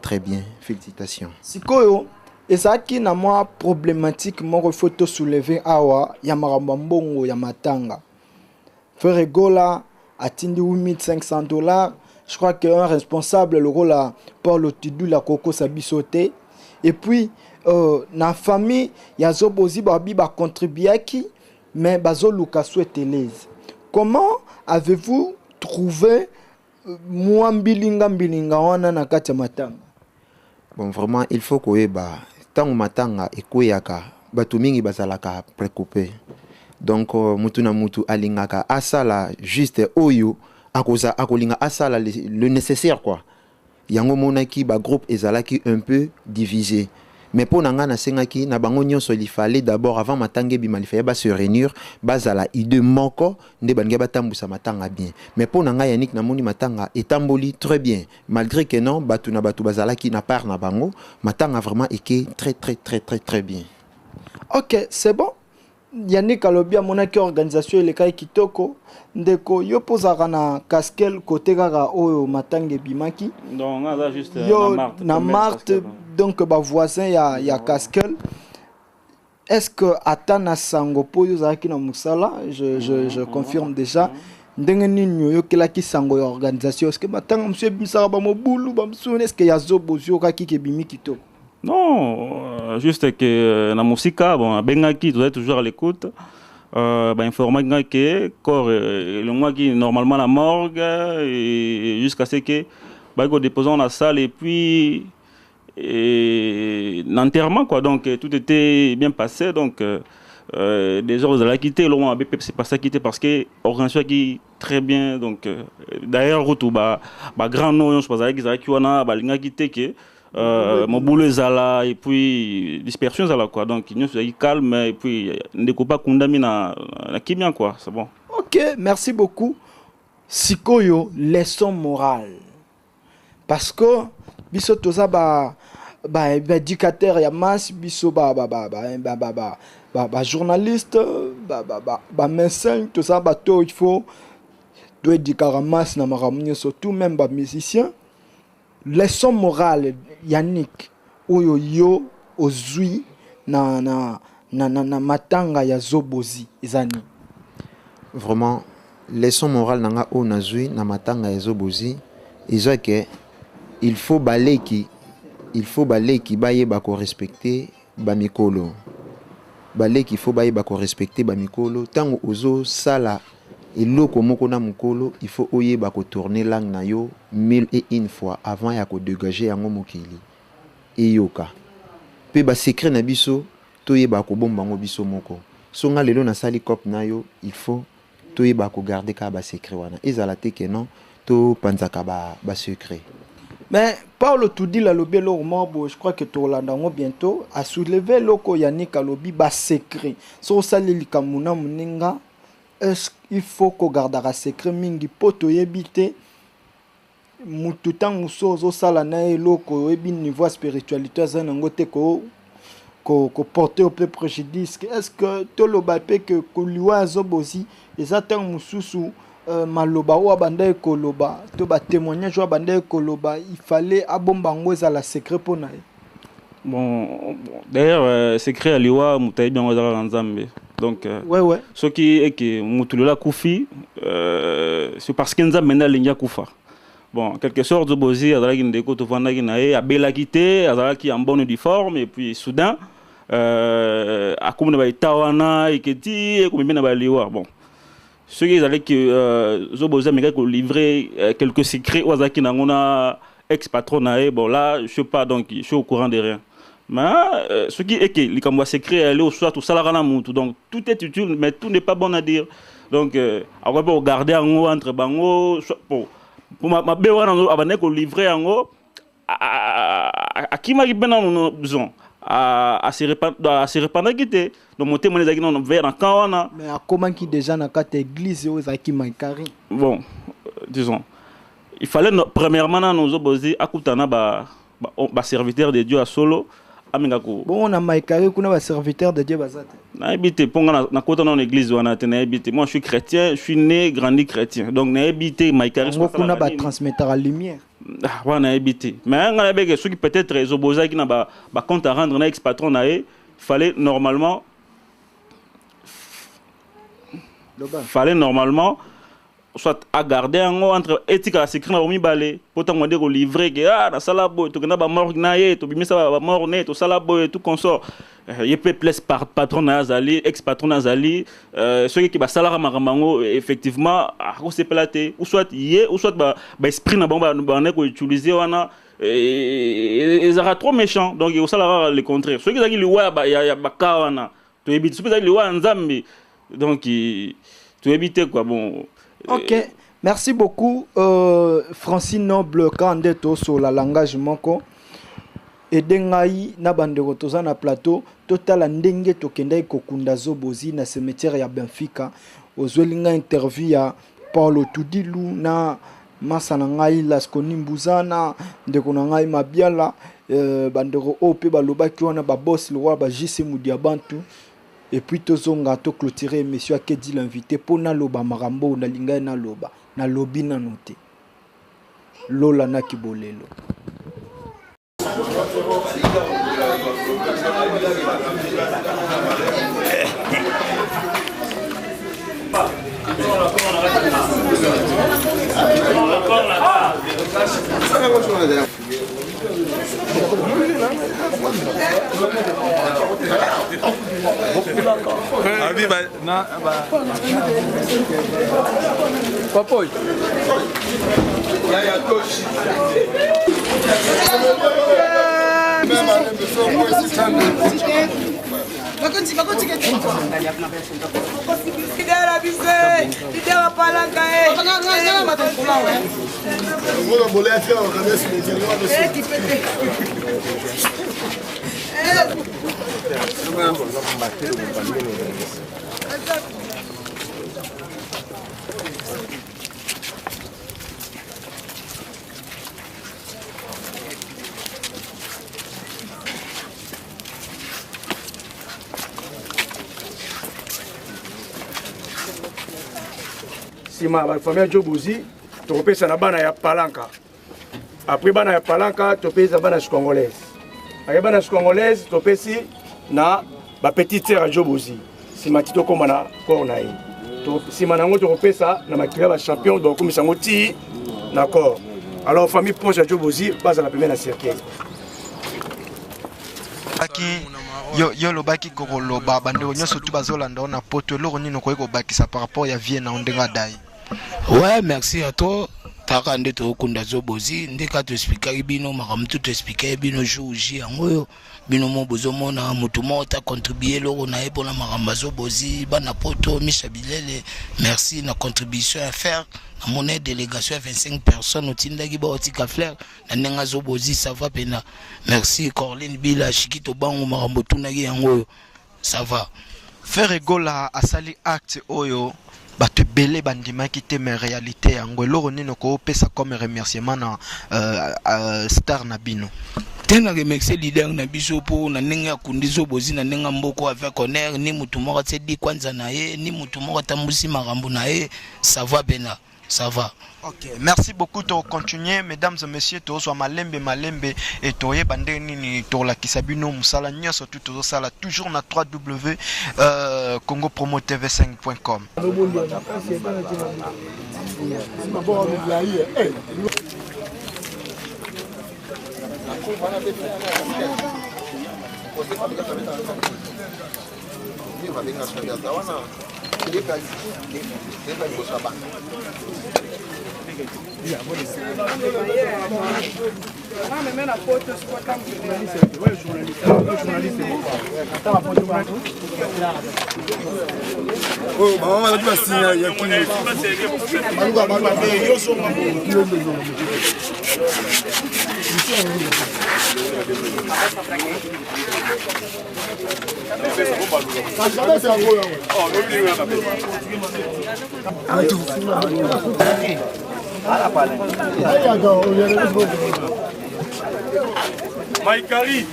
très bien, félicitations. Sikoyo ezaki na moi problématique mon photo soulever awa ya marambambongo ya matanga frère Gola atindi $8500. Je crois qu'un responsable le rôle à Paul Tidou la Coco Sabisoté et puis na famille ya Zobozi babi ba contribuer qui mais bazo Lukasu Telez. Comment avez-vous trouvé moi mbilinga wana na kati matanga? Bon vraiment il faut que tant matanga ekoyaka batu mingi bazalaka précoupé. Donc mutu na mutu alingaka asala juste oyo akoza akolinga asala le nécessaire quoi. Yango monaki ba groupe ezalaki un peu divisé. Mais pour nanga na sengaki na bango nyonso il fallait d'abord avant matanga bima il fallait ba se réunir bazala ide moko nde bange batambusa matanga bien. Mais pour nanga Yannick na moni matanga etamboli très bien malgré que non batu na batu bazala ki na part na bango matanga vraiment été très bien. OK, c'est bon. Yannick alobia monaki organisation ele kai kitoko ndeko yo pozaka na Kaskel côté kaka oyo matanga bimaki. Donc là juste na Marthe donc ba voisin ya Kaskel. Est-ce que atana sango po yo zaki na musala je confirme déjà ndenge nini yo kelaki sango ya organisation est-ce que matanga monsieur bisaka ba mobulu ba msone est-ce que ya Zobozi okaki ke bimi kitoko? Non, juste que la musique, bon, Bengaki, tu es toujours à l'écoute. Information que corps le mois qui normalement la morgue et jusqu'à ce que déposons la salle et puis l'enterrement quoi, donc tout était bien passé, donc des heures de la quitter le mois c'est pas ça quitter parce que organisation qui très bien, donc d'ailleurs retour grand nom je pense avec qui on a linga quitter que mon boulot est là et puis dispersion est là quoi, donc nous sommes calme et puis ne pas condamner na kimia quoi, c'est bon. Ok, merci beaucoup. Sikoyo, leçon morale. Parce que biso toza éducateur ya masse, biso journaliste, médecin, tout ça il faut doit éduquer la masse na maramuni surtout même musicien. Leçon morale Yannick oyo yo ozui na matanga ya Zobozi izani. Vraiment leçon morale nanga o nazui na matanga ya Zobozi iza que il faut baleki baye ba ko respecter ba mikolo. Baleki faut baye ba ko respecter ba mikolo tango ozo sala eloko moko na mukolo, il faut oyeba ko tourner langue na yo 1001 fois avant ya ko dégager yango mokili eyoka pe ba secret na biso toyeba ko bomba ngo biso moko songa lelo na sali cop na yo, il faut toyeba ko garder ka ba secret wana ezala te que non to panzaka ba secret. Mais Paulo Tudi la lobby lo morbo, je crois que Tolanda ngo bientôt a soulevé loko Yannick a lobby ba secret so sali likamuna muninga. Est-ce qu'il faut qu'on garde un secret mingi poto yebite mututan musozo sala na eloko ebi niveau spiritualité za ngote ko porter au plus préjudice. Est-ce que toloba pe que koliwa Zobozi ezatan mususu maloba wa banda ekoloba to ba témoignage wa banda ekoloba il fallait abomba ngoza la secret pona. Bon d'ailleurs secret aliwa mutayi bien ngozala nzambe. Donc, ouais. Ce qui est que Moutoula Koufi, c'est parce qu'il nous a mené à l'India Koufa. Bon, quelque sorte, Zobozi, à Bela quitté, à qui en bonne uniforme, et puis soudain, à Koumna Tawana, et Keti, et Koumina Liwa. Bon, ce qui est que Zobozi a livré quelques secrets aux Azaki Nangona, ex-patron, bon là, je sais pas, donc je suis au courant de rien. Mais ce qui est que les Kamwa secret aller au soir tout ça la moutou, donc tout est utile mais tout n'est pas bon à dire, donc on va regarder en haut entre bango pour ma béwana avant qu'on livrer en haut à qui m'a bien en besoin à se répandre quitter donc monter mon les dans vers en kawana mais à comment qui déjà dans quatre églises aux qui m'a carré bon disons il fallait premièrement nous Zobozi akutana ba serviteur de Dieu à solo. Bon, on a maïkaré qu'on a un serviteur de Dieu bazate. Na habité pour na côté dans l'église on a tenu habité. Moi je suis chrétien, je suis né grandi chrétien. Donc na habité maïkaré on a ba transmettre la lumière. Ah, on a habité. Mais on a ceux qui peut-être Zoboza qui n'a ba compte à rendre na ex patron na fallait normalement soit à garder entre éthique à secret na balé pourtant on dit qu'on livrer que ah na sala boy to na ba mort na ye to bimisa ba mort net to sala boy tout consort il peut place par patron na Azali ex patron na Azali ceux qui ba sala marango effectivement on s'est platé ou soit yé ou soit ba esprit na ba na ko utiliser wana ils sera trop méchant donc il sala le contraire ceux qui li wa ba ya ba kawana to éviter ceux qui li wa nzambi donc to éviter quoi bon. Ok, merci beaucoup Francine Noble Kandeto sur la langage moko et dengai na bandeko toza na plateau total ndenge tokenda kokunda Zobozi na cimetière ya Benfica ozwelinga interview ya Paulo Tudilu na masana ngai Laskoni Mbuzana ndeko na ngai Mabiala bandeko ope balobaki wana ba boss lwa ba JC Mudiabantu. Et puis tozonga to clôturer monsieur Akedi l'invité pour na loba marambo na linga na loba na lobi na noté lola na kibolelo. Sima ba famille Jobozi topesa na bana ya Palanka. Après bana ya Palanka topesa bana congolaise. Après bana congolaise topesi na ba petite sœur ya Jobozi. Sima tito koma na corps ye. To sima nango topesa na makila ba champion donc comme sango ti na corps. Alors famille proche ya Jobozi base la première na cercueil. Yo lobaki kokoloba bandeko nyonso tu bazolanda na poto eloko nini koyeko bakisa par rapport ya vie na ondenga dai. Ouais, merci à toi. Taka nde tokunda Jobozi ndeka to expliquer bino makambo to expliquer bino jour yango bino mo bozomona mutu mo ta contribuer loko na epona makambo Jobozi bana poto Michabilele merci na contribution à faire na mon délégation à 25 personnes au tindaki ba otika fleur na nenga Jobozi ça va pena merci Corline Bila Shikito bango makambo tunaki yango ça va faire egola asali acte oyo bato belé bandimaki te mais réalité yango eloko nini kopesa comme remerciement na star na bino tena remercier leader na biso po na ndenge akundi Jobozi na ndenge mboko avec honneur ni mutu moko tsedi kwanza na ye ni mutu moko tambusi makambo na ye ça va bena ça va. Ok, merci beaucoup. To continuer, mesdames et messieurs, to so malembe et to ye bande nini to la kisabino musala nyoso tout to sala toujours na 3W congopromotv5.com. Maïkari.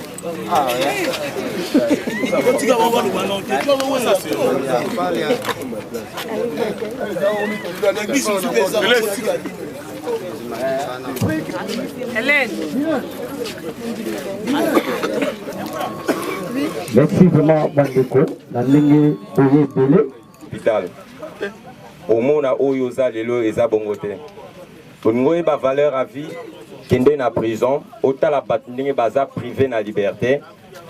Hélène. Merci vraiment Bandeko, la ligne Oye Bele. Vital. Au monde à Oyoza Lelo et Zabongote. Pour nous, il y a valeur à vie qui est en prison. Autant la bataille est privé na liberté.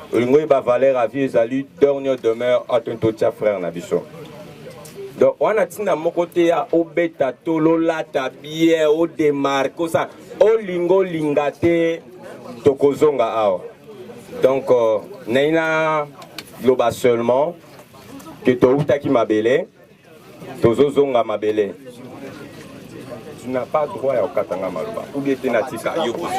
Pour nous, il y a valeur à vie et salut dernière demeure à ton frère Nabiso. Donc, on a dit à mon côté à Obeta Tolo Lata Bière au démarque ça. Au lingo lingate tokozonga ao. Donc, Neina Globa seulement que Touta qui m'a belé, Tozozonga m'a belé. Tu n'as pas droit à Okatanga Maluba. Ou bien tu n'as pas droit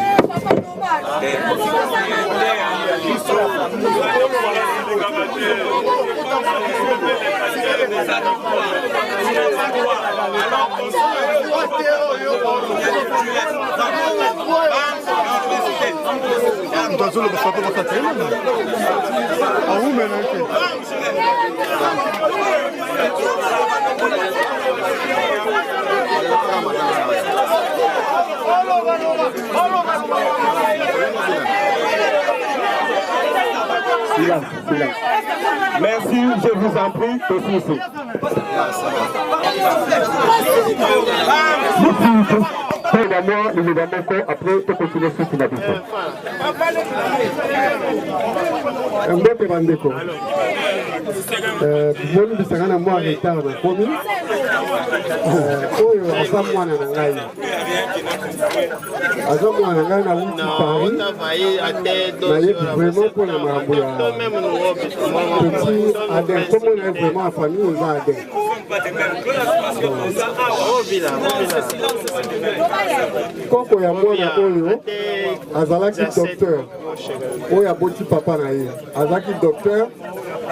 Merci, je vous en prie, tous ici. moi, nous allons après te continuer sur la question. Mbote bandeko. Moni bisangana moi retard na komi. Oyo asa mwana na ngai. Aza mwana ngai na wuti Paris. Na yebi vraiment pour la marambo ya. Petit Adem, comment on est vraiment en famille, on va Adem. Koko ya mwana oyo azalaki docteur oyo aboti papa na ye azalaki docteur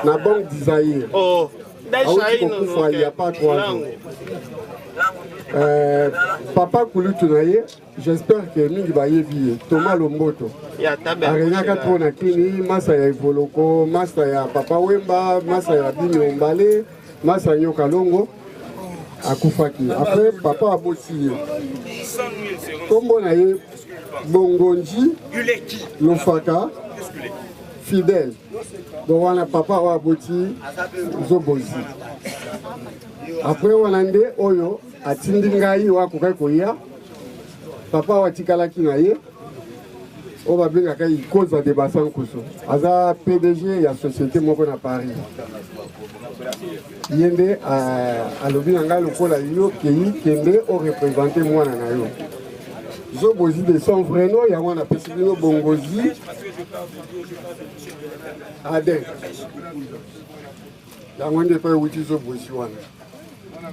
na banque d'Isaïr awuti kokufa il y a pas 3 jours. Papa kulutu na ye j'espère que mingi bayebi ye Thomas Lomboto arenyaka trop na kini masa ya Evoloko masa ya Papa Wemba masa ya Bini Ombale masa ya Nyoka Longo akufaki après papa aboti ye kombo na ye Bongonji Lofaka fidèle donc wana papa wa aboti Zobozi après wana nde oyo atindi ngai wakokai koya papa watikalaki na ye oyo babengaka ikoza de Basankusu aza PDG ya société moko na Paris ye nde alobi na ngai lokola yo kei kende orepresente mwana na yo Zobozi de son vrai nom yango napesi bino Bongozi Aden yango nde mpe euti Zobozi wana.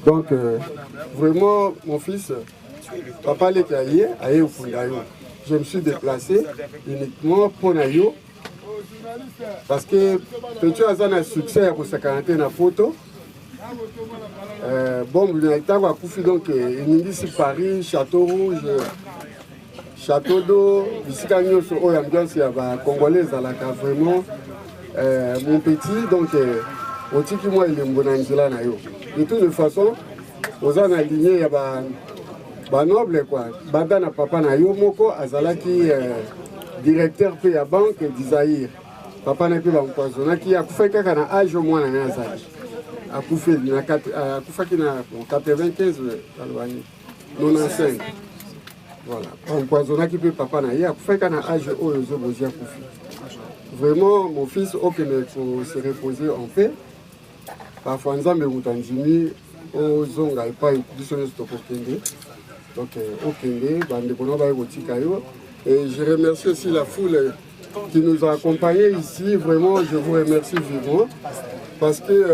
Donc, vraiment, mon fils, papa Lekaye, aye Ufundayo. Je me suis déplacé uniquement pour Nayo. Parce que petit Azan a succès pour sa quarantaine à photo. Bon, il y a donc ici Paris, Château Rouge, Château d'eau, ici Cagnoso, ambiance, il y a Congolais à la vraiment. Mon petit, donc, au tiki moi, il est bon Angela Nayo. De toute façon, aux en aligné, il y a noble quoi. Badana papa na yo moko azalaki directeur pe ya banque d'Isaïr. Papa na pe ba mpoisona qui a fait kaka na âge mwana na azali. Akufaki na 95 alwani 95. Voilà. Mpoisona qui pe papa na ye akufaki na âge oyo Zobozi akufi. Vraiment mon fils aucun faut se reposer en paix. Parfois nzambe mutandimi ozonga epai biso nyonso tokokende donc okende bandeko na baye kotika yo. Et je remercie aussi la foule qui nous a accompagnés ici. Vraiment je vous remercie vivement parce que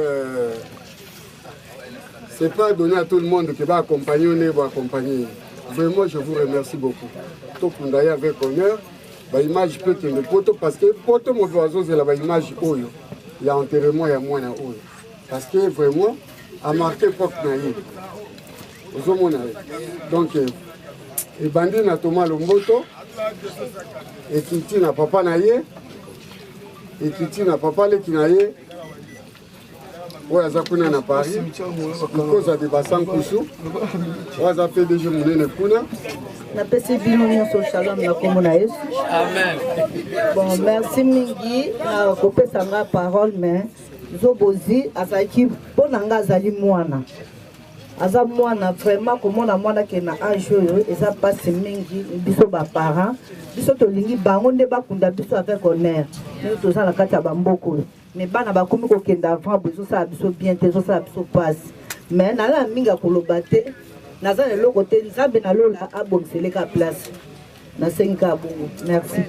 c'est pas donné à tout le monde que va accompagner ou ne va accompagner. Vraiment je vous remercie beaucoup. Tokunda avec honneur ba image peut kende poto parce que poto mo oiseau c'est la image oyo il y a enterrement ya mwana oyo. Parce que vraiment, a marqué l'époque naïe. Donc, et Bandi na Thomas Lomboto, et Kiti na papa naïe, et Kiti na papa leki naïe, ouais, Azakuna na Paris, cause de Basankusu, ouais, Azapé déjà Mounene Kuna. Na pesi bino nyonso shalom na komona Yesu. Amen. Bon, merci mingi na kopesa nga parole mais Zobozi azaki ponanga azali mwana. Aza mwana vraiment komona mwana ke na âge oyo eza pasi mingi biso ba parents biso tolingi bango nde bakunda biso avec honneur. Nous toza na kati ya bamboko. Mais bana bakomi kokenda avant biso sa biso bien te zo sa biso passe. Mais na la minga koloba te naza lelo côté nzambe na lola abongiseleka place. Na 5 ans bongo. Merci.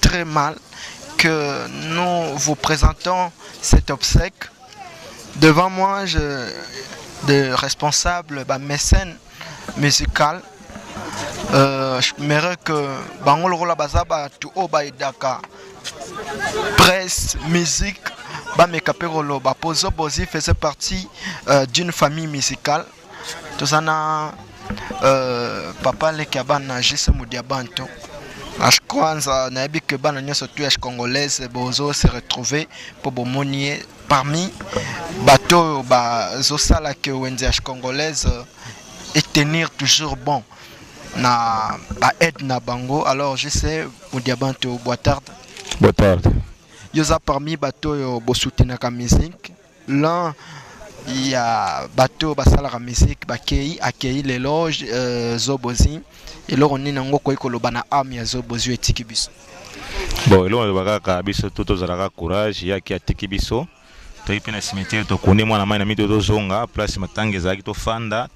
Très mal que nous vous présentons cet obsèque Devant moi, de responsable, mécène musical. J'aimerais que Bangolo la Bazaba tout au Baïdaka presse, musique, Bamekapero Bapozo Bozi faisait partie d'une famille musicale. Tout ça, papa le Kabana Jesse Moudiabanto. Je crois que Banania surtout congolaise Bozo se retrouver pour bomonier parmi bateau Zosala que Wendy congolaise et tenir toujours bon. Na aide na bango alors je sais Moudiabanto Boitard yoza parmi bateau yo bosoutenir la musique là il y a bateau basala la musique bakei accueilli les loges Zobozi et là on est nango ko ikoloba na âme ya Zobozi etiki biso bon elo bakaka biso toto zalaka courage ya ki atiki biso to ipena cimetière to kone mwana mai na mito to zonga place matange zaki to fanda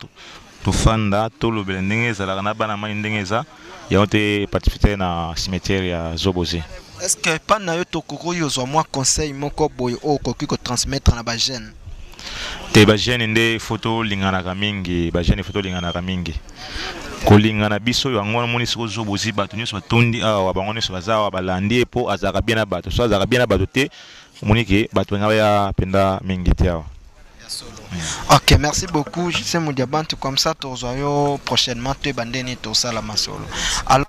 tofanda tolobela ndenge ezalaka na bana mai ndenge eza yango te participer na cimetière ya Zobozi. Est-ce que pas na yo tokoko yozwa mwa conseil moko boye okoki ko transmettre na ba jeune te ba jeune nde photo linganaka mingi ba jeune photo linganaka mingi kolingana biso yango na moni siko Zobozi bato nyonso batondi awa bango nyonso bazawa balandi po azaka bien na bato so azaka bien na bato te moni ke bato nga ya penda mingi te awa. Ok, merci beaucoup. Je sais Moudiabanto comme ça, Torzoyo prochainement tu bandeni tout ça la masolo. Alors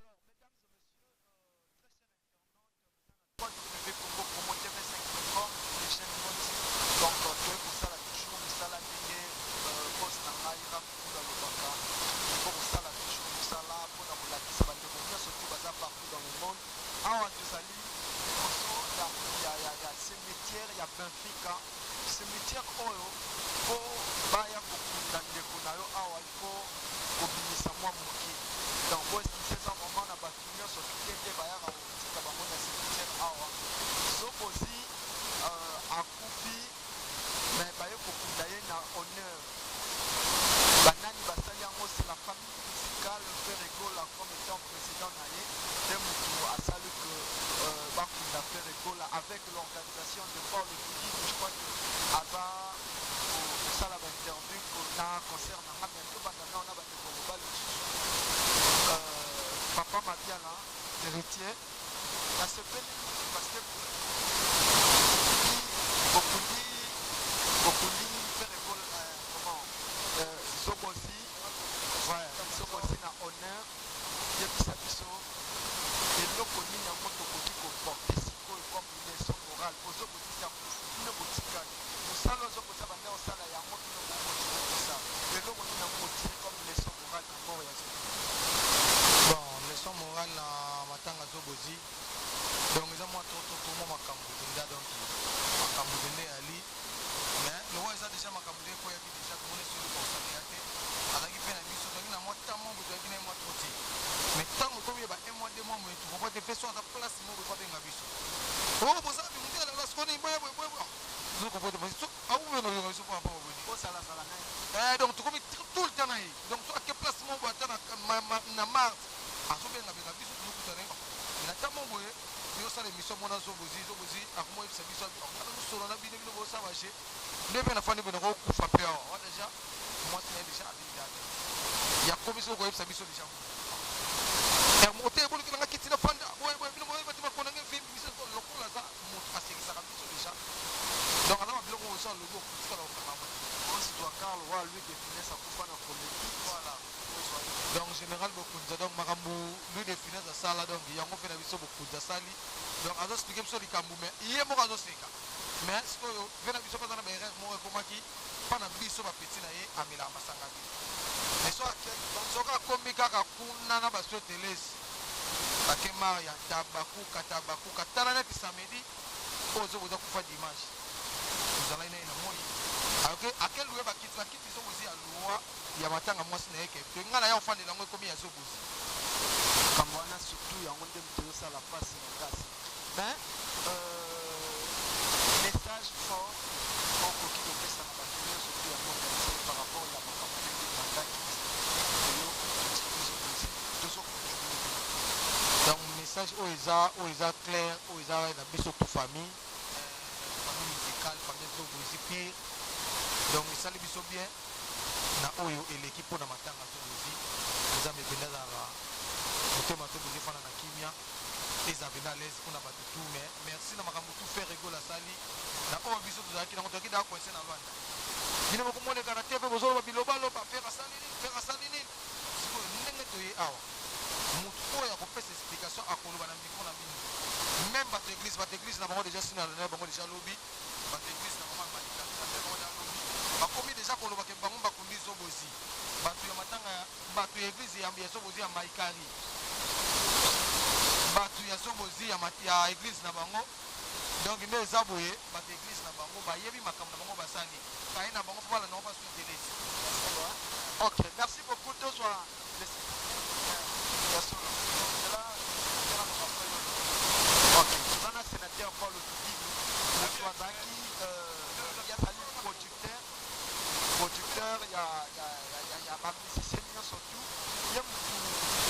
avec l'organisation de Paul Kouyi, je crois que avant ça la interview qu'on a concernant Papa Mabiala, l'héritier, il a ce bénéfice parce que beaucoup de faire école Zobozi, Zobozi na honneur, il y a des sapisso, et l'eau connue dans mon topotique au port. Comme une leçon morale, aux autres petits une boutique, nous salons aux autres abandonnés au salaire, à moi qui nous motive ça. Et l'eau, on a motivé comme leçon morale à mort et à ce. Bon, leçon morale à Matanga Zobozi. Donc, ils ont moi tout le monde à Camboudé, donc à Camboudé Ali. Mais le roi, ils ont déjà ma Camboudé, il y a déjà tout le monde sur le consacré. Alors, il fait la mission, donc il a moi tellement besoin de moi trop. Mais tant que tu as un mois, 2 mois, tu ne peux pas te faire soit à la place, il ne peut pas te faire. Oh, vous savez, vous avez la seconde, vous donc, tu commis tout le temps. Donc, à quel placement vous attendez à mars? À ce moment-là, vous avez vu ce que vous avez. Il a tellement voulu. Il y a des missions, mon Zobozi, à moi, il s'est mis sur la vie de l'eau savage. Ne bien la fin de l'eau, coup frappé. Déjà, moi, c'est déjà il y a commis sur le web, ça mis sur les gens. Et à mon table, il a quitté la fin de donc alors on sort le logo on se doit Carl Roy lui définir sa coupe dans collectif voilà donc général beaucoup donc makambo lui définir ça là donc il y a on fait la vision beaucoup de sali donc à ce que sur les cambo mais il est mort à ce mais ce que fait la vision pas dans la mer moi comment qui pas na biso ba petit na ye amila masanga mais soit que soka komika ka kuna na baso teles akema ya tabaku katala na samedi ozo boza kufa dimanche vous allez na moi alors que à quel lieu ba kitla kiti so aussi à loi ya matanga mwasi na yeke to ngala ya ofande lango komi ya Zobozi kambwana surtout ya ngonde mteo ça la face na kasi mais message fort pour qui de pesa na batulio surtout ya monde par rapport à la makambo de mandaki donc message oisa clair oisa na biso to famille musicale famille Zobozi puis donc esali biso bien na oyo eleki mpona matanga tobozi nzambe mpenda ezalaka motema tobozi fana na kimia eza mpenda lese mpona bato tu mais merci na makambo tu faire egola asali na oyo biso tozalaki nango tozalaki daa coince na lwanda bino mokomoleka na te mpe bozoloba bilobaloba faire asali nini sikoyo ndenge toye awa motu oyo akopesa explication akoloba na mikro na bino même bato église na bango déjà sina na bango déjà lobi bato église na bango malika na bango déjà lobi bakomi déjà koloba ke bango bakundi zobozi bato ya matanga bato ya église ya zobozi ya maikari bato ya zobozi ya église na bango donc nde eza boye bato église na bango bayebi makambo na bango basali kaye na bango fobala nango baso intelesi. Ok, merci beaucoup tozwa ok tozana sénateur Paul Tudini moto azalaki yazali producteur ya bamusicien nyonso tu ye motu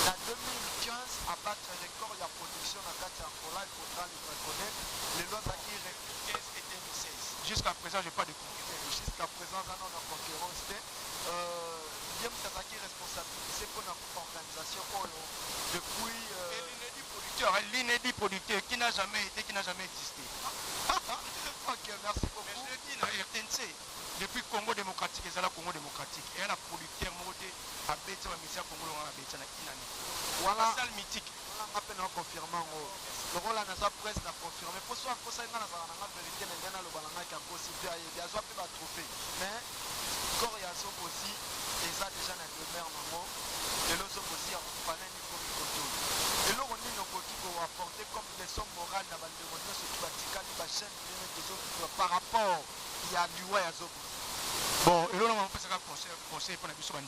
na 2015 abattre record ya production na kati ya Angola, il faudra le reconnaître. Les lois acquis 2015 et 2016. Jusqu'à présent, je n'ai pas de concurrence. Jusqu'à présent, on a une concurrence. Bien que ça acquis responsabilité pour notre organisation depuis l'inédit producteur qui n'a jamais été, qui n'a jamais existé. Ok, merci beaucoup. Je le dis, la RTNC, depuis Congo démocratique, et la Congo démocratique, et un producteur monté à Bétia, à Missia Congo, à Bétia, voilà. Salle mythique. On a peine en confirmant. Le rôle à Nasa presse n'a confirmé. Pour ça, il y a une vérité, il y a le ballon qui a possible. Il y a un trophée. Mais, quand il y a ça aussi, et ça déjà dans le maire, maman, et l'autre aussi, on va pas aller pour le contrôle. Et là, on dit nos côtés pour apporter comme leçon morale dans le monde, surtout à Tikali, la chaîne, par rapport à l'UA et à Zobo. Bon, et là, on va faire un conseil pour la mission de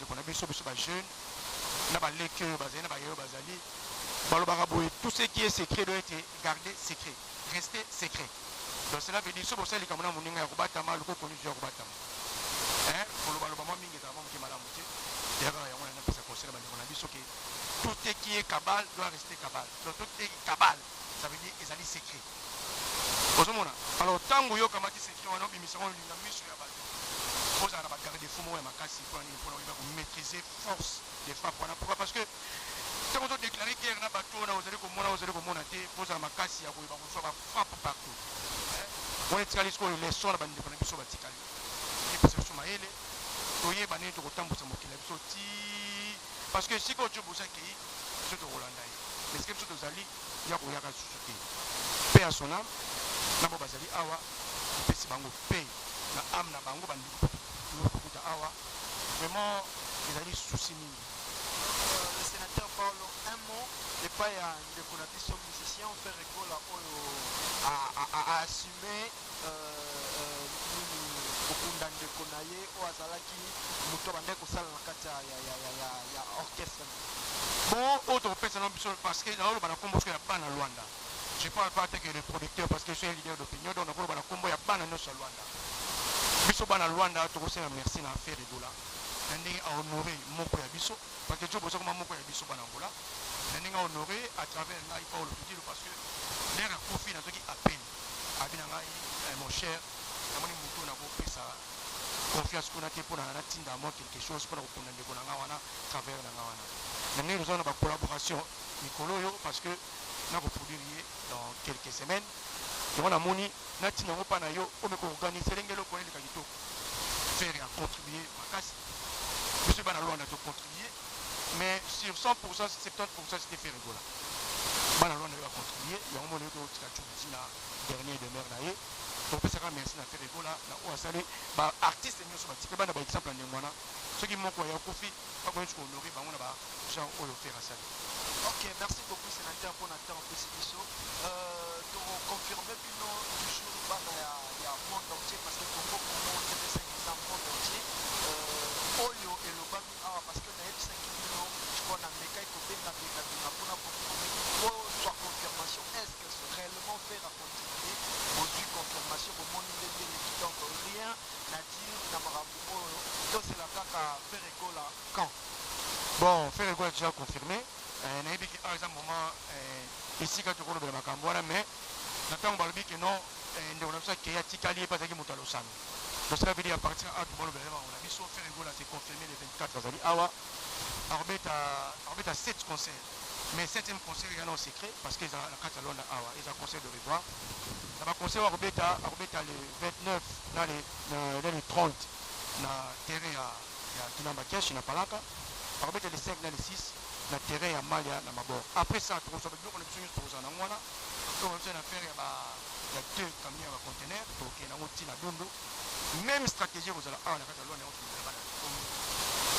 jeunes. Tout ce qui est secret doit être gardé secret, rester secret. Donc cela veut dire que si vous avez un Robatama, le connu de Robatama. Tout ce qui est cabale doit rester cabale. Donc tout ce qui est cabale, ça veut dire qu'ils sont secret. Alors tant que vous avez secret, on a mis sur la mission. Vous avez gardé des fous pour maîtriser force des frappes. Pourquoi? Parce que quand on a déclaré guerre, vous allez commander, vous avez ma casse, vous avez frappe partout. On est allé sur les sons, la bande de connexion verticale. Parce que si vous avez un peu de Rolanda, mais ce que vous avez, il y a un souci. Paix à son âme, n'a pas basali awa, paix si bango paix, na âme na bango bandi. Vraiment, ils ont des soucis. Le sénateur parle un mot et pas de connaissance musicien, on fait école à assumer okunda ndeko na ye o azalaki moto bande kosala na kati ya orchestre bon autre personne parce que dans le bana kombo ya bana Luanda je parle pas que le producteur parce que je suis un leader d'opinion donc on bana kombo ya bana no sur Luanda biso bana Luanda to ko sala merci na affaire de dola ndenge a honorer moko ya biso parce que je bosa comme moko ya biso bana Angola ndenge a honorer à travers là il faut le dire parce que l'air a profit na toki appel abina ngai mon cher namoni mutu na kopesa confiance qu'on a été pour la tinda moi quelque chose pour qu'on a des wana travers la wana mais nous avons une collaboration Nicolo parce que nous allons produire dans quelques semaines et on a moni na tinda pas na yo on peut organiser l'engelo pour les kagito faire et contribuer ma casse monsieur bana loi on a tout contribuer mais sur 100% 70% c'était faire rigola bana loi on a contribuer et on moni to la dernier demeure là on peut se remercier na faire rigola na o asali ba artiste nyoso ba tikeba na ba exemple na ngwana ceux qui moko ya kofi pas qu'on soit honoré ba on a ba Jean Olo faire asali. OK, merci beaucoup sénateur pour notre temps précision to confirmer bino toujours bana ya monde entier parce que Congo c'est 5 ans monde entier oyo et le bami awa parce que na 5 bino je crois na meka ko benga na pour soit confirmation est-ce que c'est réellement faire à continuer aujourd'hui confirmation au monde de donc rien n'a dit na marambo donc c'est la caca faire école quand bon faire école déjà confirmé na ebi par exemple moment ici quand tu connais de makambo mais na tango balobi que non ndeko na biso ke ya tikali pas ki moto alosano Donc cela veut dire à partir de on a mis son faire Egola, c'est confirmé les 24 Azali Awa. Arbet a 7 concerts. Mais 7e concert, il y a un secret parce qu'ils ont la carte à Londres Awa. Ils ont un concert de revoir. Dans le concert, Arbet a le 29, dans les 30, dans le terrain à Kinambakesh, dans Palaka. Arbet a le 5, dans le 6, dans le terrain à Malia, dans Mabor. Après ça, on a besoin de faire il y a 2 camions à conteneurs, donc il y a un dondo. Même stratégie, vous allez avoir la carte à Londres.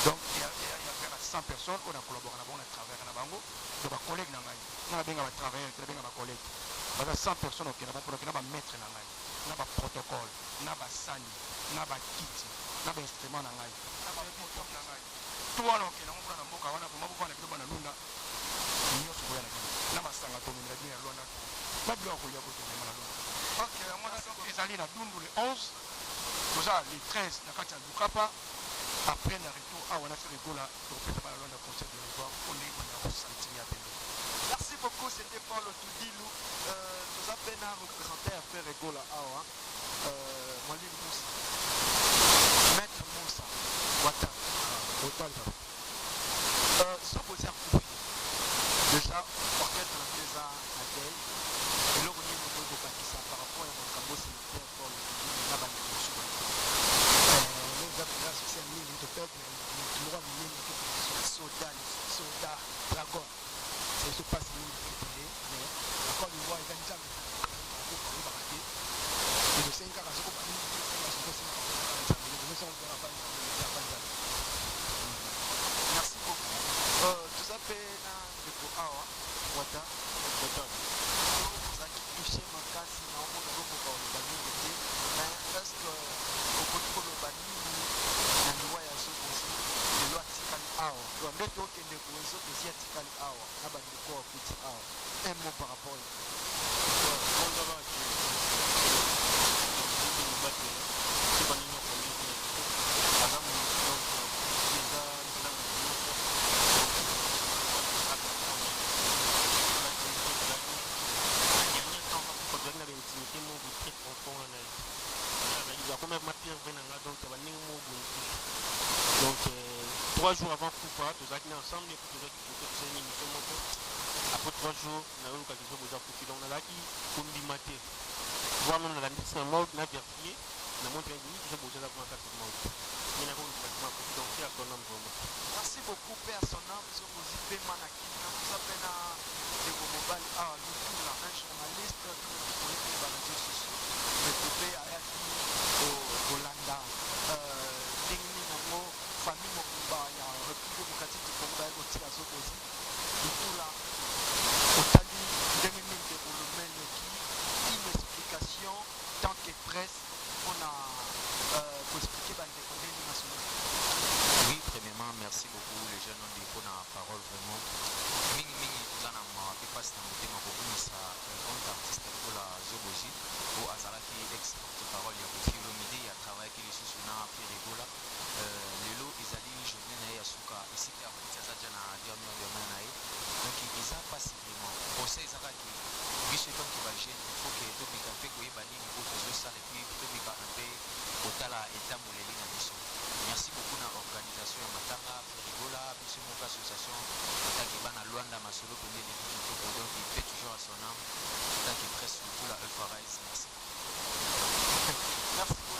Donc il y a 100 personnes, on a collaboré, on a travaillé à Bango, donc les collègues on a bien travaillé, on a bien collègues. Il y a 100 personnes qui ont maître, on a un protocole, on a un sani, on a un kit, on a un instrument, on a un tout le monde qui est dans le monde, on a beaucoup de lunda, on a sanga to na bien lunda. Pas de l'eau, il y a beaucoup de lunda. Ok, moi les alliés la dundu le 11, nous a les 13 na kati ya Lukapa. Après le retour, on a fait le goal pour faire le concert de revoir. On est ressenti à peine. Merci beaucoup, c'était Paul Toudilou. Nous avons bien représenté à faire le goal à Awa. Mwali Moussa. Maître Moussa. Wata. Otalba. Sans poser à couper. Déjà, orchestre la maison à Dei. Et là, on est au niveau de Bakissa par rapport à mon cambo, c'est le père Paul Toudilou. Là, on est au Soudan. Grâce à une ligne de peuple, le droit de ligne de soldats, dragons. C'est ce passe ligne de télé, mais encore une fois, il y a une jambe et le 5 ans, c'est quoi merci beaucoup. Tout ça fait de Awa, Wata, vous avez touché ma casse, mais on peut mais est-ce que au côté de Bani, na loi ya so aussi le loi tikali awa donc nde tokende kozo aussi ya tikali awa na bandeko ya kuti awa un mot par rapport donc 3 jours avant Koufa, nous avons ensemble et nous avons une émission. Après 3 jours, nous avons eu quelque chose de Koufi. Donc nous avons dit qu'on dit maté. Voir même la mise en mode, nous avons vérifié, nous avons montré une chose de la première carte de mode. Nous avons eu un Koufi, donc c'est à son nom vraiment. Merci beaucoup, Père Sonam. Nous avons aussi Manaki. Nous avons fait Mobile un journaliste qui est dans les réseaux sociaux. Mais pouvez aller au Hollanda. Famille Mokumba, il y a un République démocratique du Congo, il y a Zobozi. Du coup là, au Tali, 2000 développement qui une explication tant que presse, on a pour expliquer les convenus nationaux. Oui, premièrement, merci beaucoup les jeunes ont dit qu'on a la parole vraiment. Mingi, dans ma passe dans le thème, un grand artiste pour la Zobozi, pour Azalaki, ex-porte-parole, il y a Kofi Olomide, il y a travaillé qui est sous un peu Regola. Lelo ezali journée na ya suka isika ya kutiaza jana diamant na ye donc ils a pas simplement conseil ezaka ki biso comme ki ba jeune il faut que to bika pe ko yeba nini ko zo ça et puis to bika un peu otala etamboleli na biso. Merci beaucoup na organisation ya matanga Rigola biso mon association taki bana Luanda masolo pembe de tout donc il fait toujours à son âme taki presse tout la Euphorize. Merci. Merci beaucoup.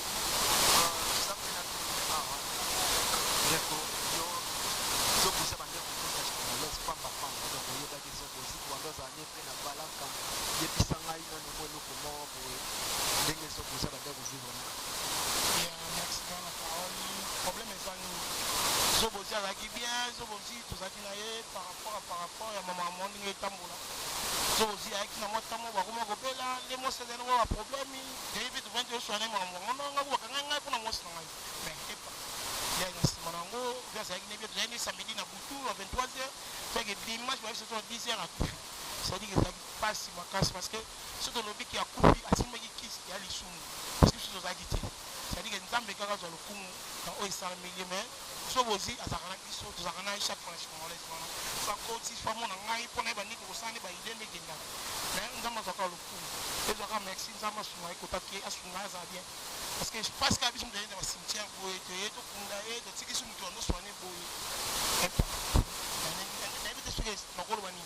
Zobozi azalaki bien, Zobozi tozalaki na ye par rapport ya mama mo ndenge etambola. Zobozi ayaki na mwa ntango bakoma kobela nde mwasi azali ngo baproblème yebi tovandi oswana makambo yango nga bakanga ngai mpona mwasi na ngai mais epa ya na nsima na yango mpe azalaki na bie tozali nde samedi na butu à 23h feke dimanche bayebi soto na 10h akufi c'est-à-dire ezalaki mpasi makasi parce que so tolobi ki akufi asimbaki kisi ya lisumu parce que so tozalaki te c'est-à-dire nzambe kaka azwa lokumu na oyo esalameli mais Zobozi azalaka na biso tozalaka na chaque fois na congolaise wana fakoti famona ngai mpona yeba ndenge kosala nde baide nde ekendaka mais nzambe azalaka lokumu ezwaka merci nzambe asunga ekotaki asunga azala bien parce que je pense qu'à biso mutaye dans cimetière boye to yeto kunda e to tiki sumu to no soigner boye n'avait ce que nakolo bani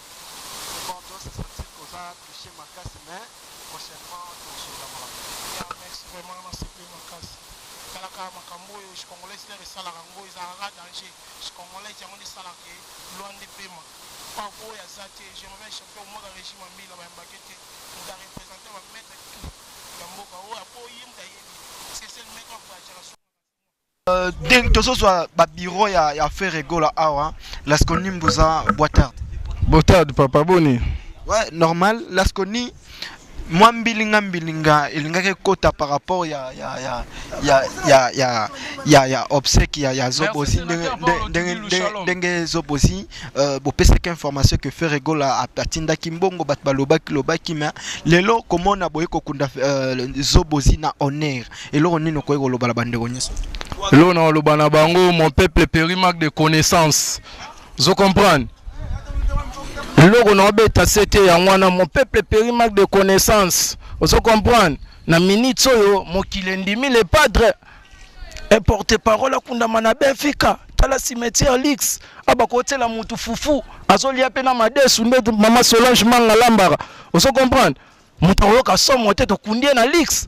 bon donc ça c'est que ça toucher ma casse mais prochainement sur la mort merci vraiment merci pour ma casse kalaka makambo yo je congolais c'est le sala rango izaka danger je congolais yango de sala ke loin de pema pas pour ya zate je me mets champion moi dans régime mbila ba mbakete nda représenter ma maître ya mboka o apo yimda yebi c'est le mec en génération deng tozozwa babiro ya Ferregola awa laskoni mbuza boitard papa boni ouais normal laskoni moi mbilinga ilingake kota par rapport ya obsèque ya zobosi ndenge zobosi bopesa ka information que Ferregola apatinda kimbongo bat balobaki mais lelo comment na boye kokunda zobosi na honneur elo nino ko ekoloba la bande konyeso elo na loba na bango mon peuple périmarque de connaissance zo comprendre Loko na obeta sete ya mwana mon peuple périmarque de connaissance. Vous comprenez? Na minute soyo mokile ndimi le padre et porte-parole akunda mana Benfica tala cimetière Lix abakote la mutu fufu azolia pena madesu nde mama Solange Manga Lambara. Vous comprenez? Mutu oyoka somo te to kundie na Lix.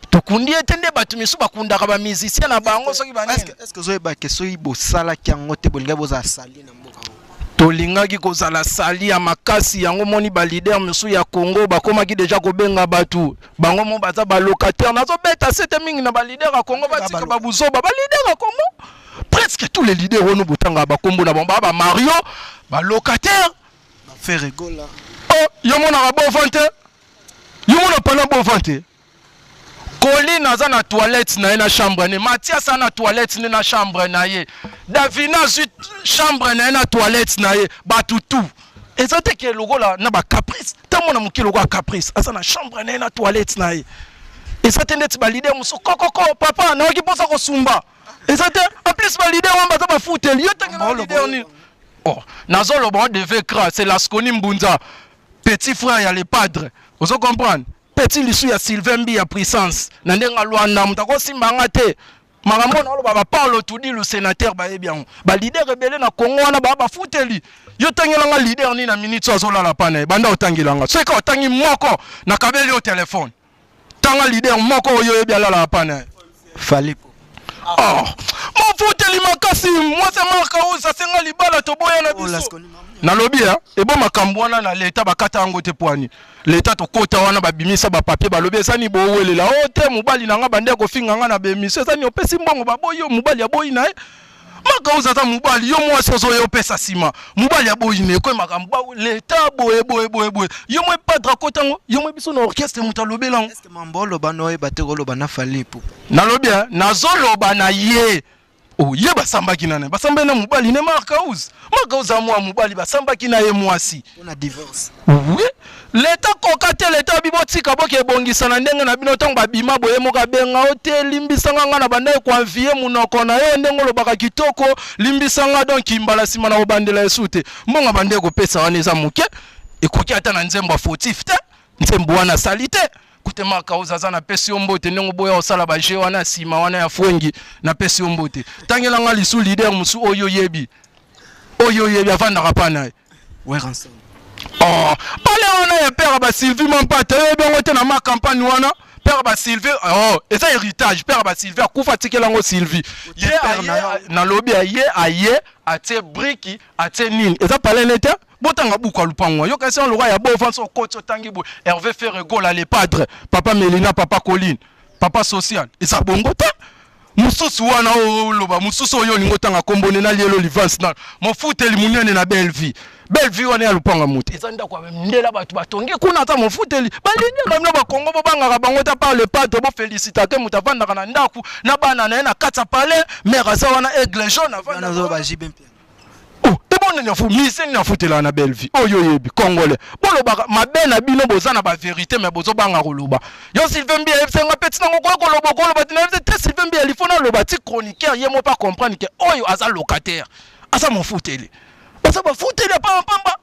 To kundie tende batu misu bakunda ka ba musicien na bango soki banene. Est-ce que zoyeba ke soyi bo sala ki ngote bolinga boza sali na mboka? Tolingaki kozala sali ya makasi yango moni ba leader musu ya Congo bakomaki déjà kobenga batu bango mo baza ba locataire nazo beta sete mingi na ba leader ya Congo batika ba buzoba ba leader ya Congo presque tous les leaders ono butanga ba kombo na bomba ba Mario ba locataire ba Ferregola oh yo mona ba bon vente yo mona pana bon vente Colline aza na toilette na na chambre ne Mathias na toilette na chambre na ye Davina zut chambre na toilette na ye batutu ezate ke logola na ba caprice tamo na mukilo kwa caprice aza na chambre na toilette na ye ezate ndeti ba leader muso kokoko papa na ki posa ko sumba ezate en plus ba leader wamba za ba footeli yo tanga leader ni oh nazolo bon devait cra c'est Laskoni Mbunza petit frère ya le padre vous comprenez petit lisu ya Sylvain Bi ya puissance na ndenga Luanda mutako simbanga te makambo na loba ba Paulo tudi le sénateur ba ebian ba leader rebelle na Congo wana ba futeli yo tangela leader ni na minute azola la pana banda otangilanga so ka otangi moko na kabeli au téléphone tanga leader moko yo ebiala la pana fallait oh mon futeli makasi moi c'est marka où ça senga libala to boya na biso na lobby hein et bon makambo wana na l'état bakata ngo te poani l'état to kota wana ba bimisa ba papier ba lobby sani bo welela o te mobali nanga bande ko finga nga na bemission sani opesi mbongo ba boyo mobali ya boyi na maka uzata mobali yo moi sozo yo pesa sima mobali ya boyi ne ko makambo l'état boye yo moi padre kota ngo yo moi biso na orchestre mutalobela est-ce que mambolo bano e bateko loba na falipo na lobby hein na zoloba na ye oh ye basambaki nane basamba na mobali ne Marcause amwa mobali basambaki na ye mwasi on a divorce oui l'état kokate l'état bibotika boke bongisa na ndenge na bino tongo babima boye moka benga ote limbisanga nga na banda ko envier munoko na yo ndenge lobaka kitoko limbisanga donc imbala sima na obandela esute mbonga bande ko pesa wana eza muke ekoki ata na nzembo fautif te nzembo wana salite kutema kauza za na pesi ombote ndenge boya osala ba je wana sima wana ya fwengi na pesi ombote tangela nga lisu leader musu oyo yebi afanda kapana ouais ransom oh pale wana ya père ba Sylvie Mampata yo te na ma campagne wana père ba Sylvie oh et ça héritage père ba Sylvie akufa tikelango Sylvie ye na lobby aye atie briki atie nini et ça pale nete botanga buka lupango yo kasi on le roi ya bo offense au coach tangi bo Hervé Ferregola les padres papa Melina papa Colline papa social et ça bongo ta mususu wana o loba mususu oyo lingo tanga kombone na lielo livance na mo futeli munene na Bellevue wana ya lupanga muti ezanda kwa ndela batu batongi kuna ata mo futeli balinde bamno ba Congo bo banga bango ta par le padre bo félicitateur mutavanda kana ndaku na bana na kata pale mère za wana aigle jaune avanda zo ba jibempe oh ebona nya fu mise nya futela na Bellevue oyo yebi congolais bolo ba mabena bino bozana ba vérité mais bozo banga koloba yo Sylvain Bi FC nga petit nango ko koloba tina te Sylvain Bi alifona loba ti chroniqueur yemo pas comprendre que oyo aza locataire asa mon futeli asa ba futeli pa pamba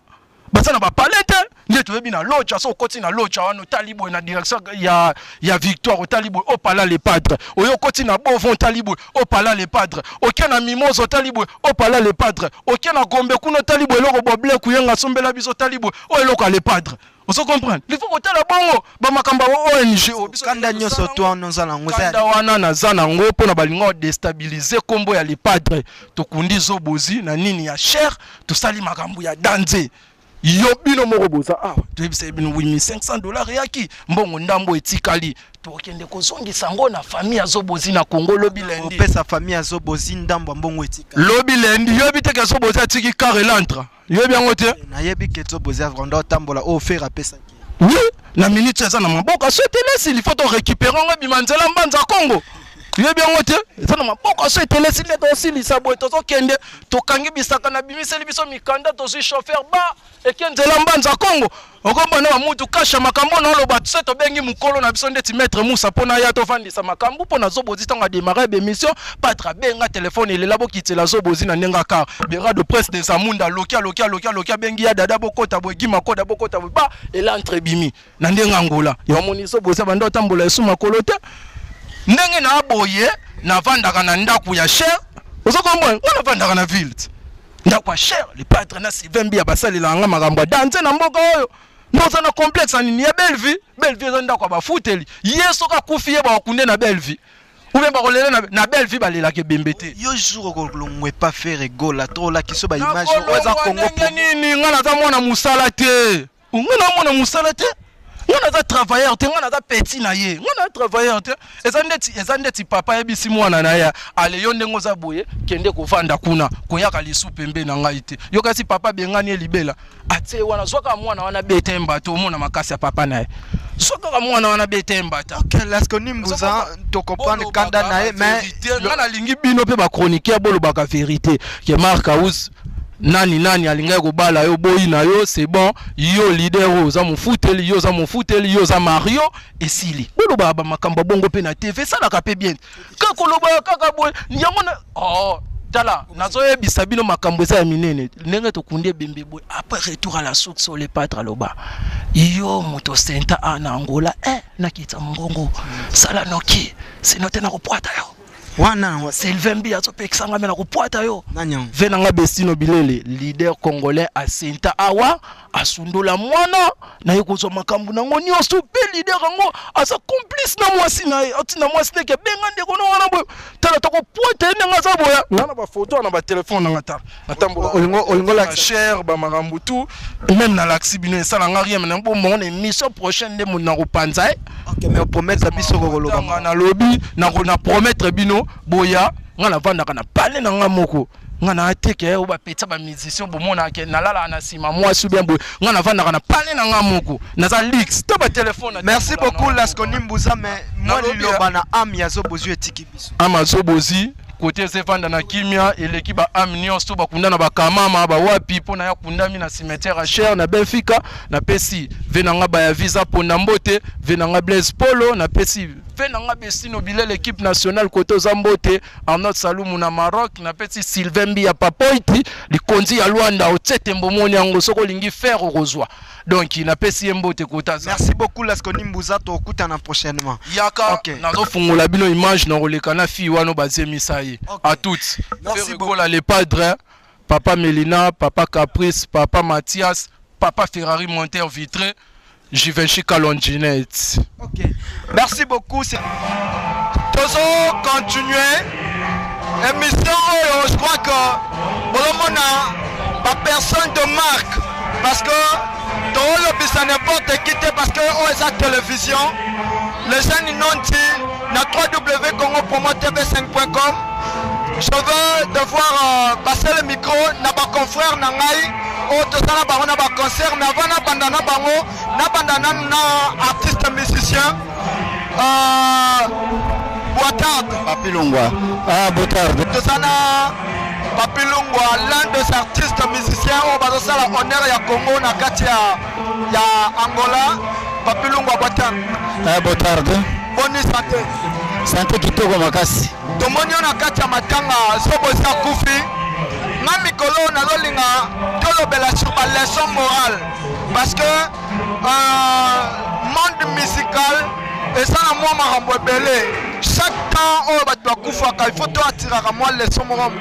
baza na bapalete nde toyebi na locha so okoti na locha wana otali boye na direction ya victoire otali boye opala les padres oyo okoti na bovon otali boye opala les padres oke na mimoso otali boye opala les padres oke na gombe kuna otali boye eloko boble kuyenga sombela biso otali boye o eloko les padres. On se comprend. Il faut que tu aies bongo. Bamakamba ONG. Kanda nyoso toi nozala ngoza. Kanda wana na zana ngo pona balingo déstabiliser kombo ya les padres. Tokundi zobozi na nini ya cher. Tosali makambo ya danze. Yo bino moko boza. Ah, tu sais bino $8500 yaki. Mbongo ndambo etikali. Tokende kozongisa ngo na famille ya zobozi na Congo lobilendi. Pesa famille ya zobozi ndambo mbongo etikali. Lobilendi yo biteke zobozi atiki carré l'entre. Yo bien ngote. Na yebi ke zobozi avronda tambola o faire pesa. Oui, la minute ça na maboka souhaiter il faut récupérer nga bimanzela mbanza Congo. Yo bien ngote. Ça na maboka souhaiter laisser les aussi lisabo to kende to kangi bisaka na bimiseli biso mikanda to si chauffeur ba et kenzela mbanza Congo. Okombona wa mutu kasha makambo na lo batse to bengi mukolo na biso ndeti maître Musa pona ya to fandisa makambo pona zobozi tanga démarrer émission patra benga téléphone il labo kitela zobozi na nenga ka bera de presse de Zamunda lokia bengi ya dada bokota bogi makoda bokota ba elantre bimi na ndenga ngola ya moni zobozi bando tambola esu makolo te ndenge na aboye na vandaka na ndaku ya cher ozokombo ngona vandaka na ville ndaku ya cher les padres na Sylvain ya basali la nga makambo danze na mboka oyo. Nous avons un complexe en ligne. Belle-vie est un peu fouteli. Yeso ka kufiye ba kunde na belle-vie. Ou bien ba rolele na belle-vie ba lela ke bembete. Yo jour ko longwe pas faire rigola trop la ki so ba image oza Congo nini ngana za mwana musala te. Ngana mwana musala te. Ngana za travailleur te ngana za petit na ye. Ngana travailleur te. Ezandeti papa ebisi mwana na ya. Ale yo ndengo za boye kende ko vanda kuna ko yaka lisu pembe na ngai te. Yo kasi papa bengani elibela. Ate wana soka mwana wana bete mbato mona makasi ya papa na ye. Soka mwana wana bete mbata. OK, lasko nimbuza to comprendre kanda na ye mais ngana lingi bino pe ba chroniqueur bolo baka vérité. Ke Marc House nani alinga ko bala yo boyi na yo c'est bon yo leader za mufuteli yo za mufuteli yo za Mario esili bolo baba makamba bongo pe na TV ça la kapé bien ka koloba kaka boy yango na oh tala nazo yebisa bino makambo za minene ndenge to kunde bembe boy après retour à la source sur les pâtres loba yo moto senta ana Angola na kita mbongo sala noki c'est noté na kopwata yo wana Sylvain Bi atopekisa ngame na kupwata yo nanya vena nga Bestino Bilele leader congolais a Senta awa asundola mwana na yekozo makambu nango nyonso pe leader ngo asa complice na mwasi na atina mwasi neke benga ndeko no wana boyo tala to kopwata nga za boya ngana ba photo na ba téléphone ngata natambola olingo la cher ba makambu tout même na laxi bino esala nga rien na bon mon émission prochaine de mon kopanza OK mais promettre biso ko loba na lobby na promettre bino boya ngana vanda kana pale na nga moko ngana ateke o ba petsa ba musicien bo mona ke na lala na sima moi sou bien boy ngana vanda kana pale na nga moko na za leaks to ba téléphone. Merci beaucoup Lasko Nimbuza mais moi liloba na am ya zobozi etiki biso ama zobozi côté Zevanda na kimia et l'équipe a amnion sto bakunda na bakamama ba wapi pona ya kundami na cimetière à Cher na Benfica na pesi venanga ba ya visa pona mbote venanga Blaise Polo na pesi venanga Bestino Bilele l'équipe nationale côté Zambote en notre Saloum na Maroc na pesi Sylvain Bi ya Papoiti likonzi ya Luanda otete mbomoni yango soko lingi faire rozwa donc il n'a pesi mbote kota. Merci beaucoup Lasko Nimbuza to okutana prochainement yaka nazo fungola bino image na rolekana fi wano bazemisa à toutes. Merci beaucoup les padres, papa Melina, papa Caprice, papa Mathias, papa Ferrari Monter Vitré, Givenchy Calonginette. OK. Merci beaucoup. Toujours continuer. Émission, je crois que on a pas personne de marque parce que dans le ça n'importe qui parce que on est à télévision. Les gens ils n'ont dit na www.congopromotv5.com. Je veux devoir passer le micro na ba confrère na ngai o to sala bango na ba concert mais avant na bandana bango na bandana na artiste musicien Boitard Papilungwa Boitard to sana Papilungwa l'un des artistes musiciens au bazo sala honneur ya Congo na kati ya Angola Papilungwa Boitard Boitard Bonne santé. Santé kitoko makasi. Tomoni na kati ya matanga sobo sa kufi. Na mikolo na lolinga tolobela sur ba leçon morale. Parce que monde musical, et ça, moi, ma belé. Chaque temps, il faut attirer à moi leçon morale.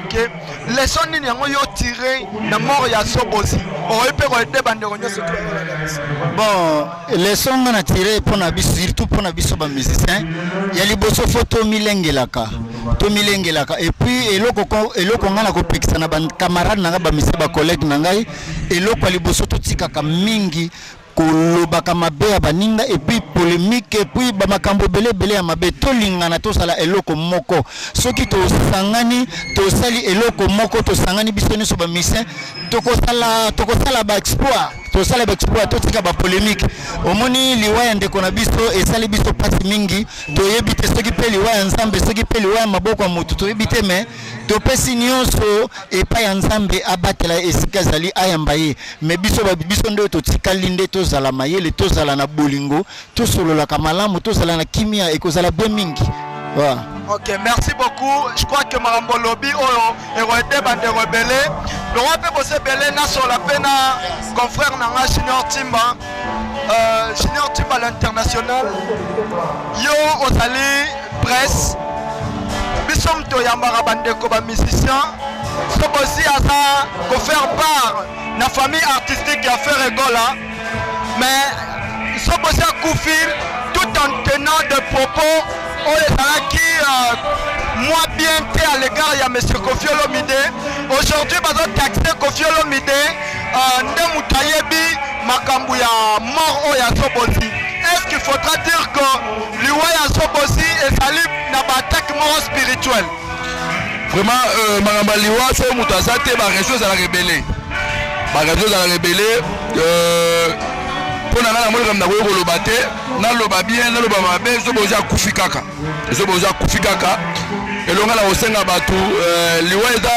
Leçon nini yango yo tiré na mort ya Sobozi. Bon, leçon on a tiré pour na biso, surtout pour na biso ba musicien. Ya liboso photo milengelaka. To milengelaka et puis eloko ngana ko pekisa na ban camarade na ba musicien ba collègue na ngai eloko liboso to tikaka mingi kolobaka mabe ya baninga et puis polémique et puis ba makambo belé ya mabe to lingana to sala eloko moko soki to sangani to sali eloko moko to sangani biso nyonso ba musicien to ko sala ba exploit to sala ba exploit to tika ba polémique omoni liwaya ndeko na biso et sali biso pati mingi to yebite soki pe liwaya nzambe soki pe liwaya maboko ya mutu to yebite mais to pesi nyonso et pa ya nzambe abatela esika zali ayamba ye mais biso ndo to tika linde to zala mayele to zala na bolingo to solola kamalamu to zala na kimia et ko zala bien mingi. Voilà. Ok, merci beaucoup. Je crois que Marambo Lobby est redé bande rebelle. Le roi peut bosser belé na sur la peine confrère Nanga Junior Timba. Junior Timba l'international. Yo Osali presse. Bisom to yambara bande ko ba musicien. So aussi à ça ko faire part na famille artistique a fait rigola. Mais so aussi à Koufil tout en tenant de propos qui moi bien à l'égard il y a M. Kofi Olomide. Aujourd'hui nous avons taxé Kofi Olomide Ndemutayebi makambu ya mort ya Sobozi. Est-ce qu'il faudra dire que l'Iwaya Sobozi est allé dans l'attaque mort spirituelle? Vraiment Maramba Liwa so mutasate ba réseau za la rebelle. Ba réseau za la rebelle pour na na mona na ko loba te na loba bien na loba mabe Sobozi akufi kaka. Sobozi akufi kaka. Elonga la osenga batu liwa eza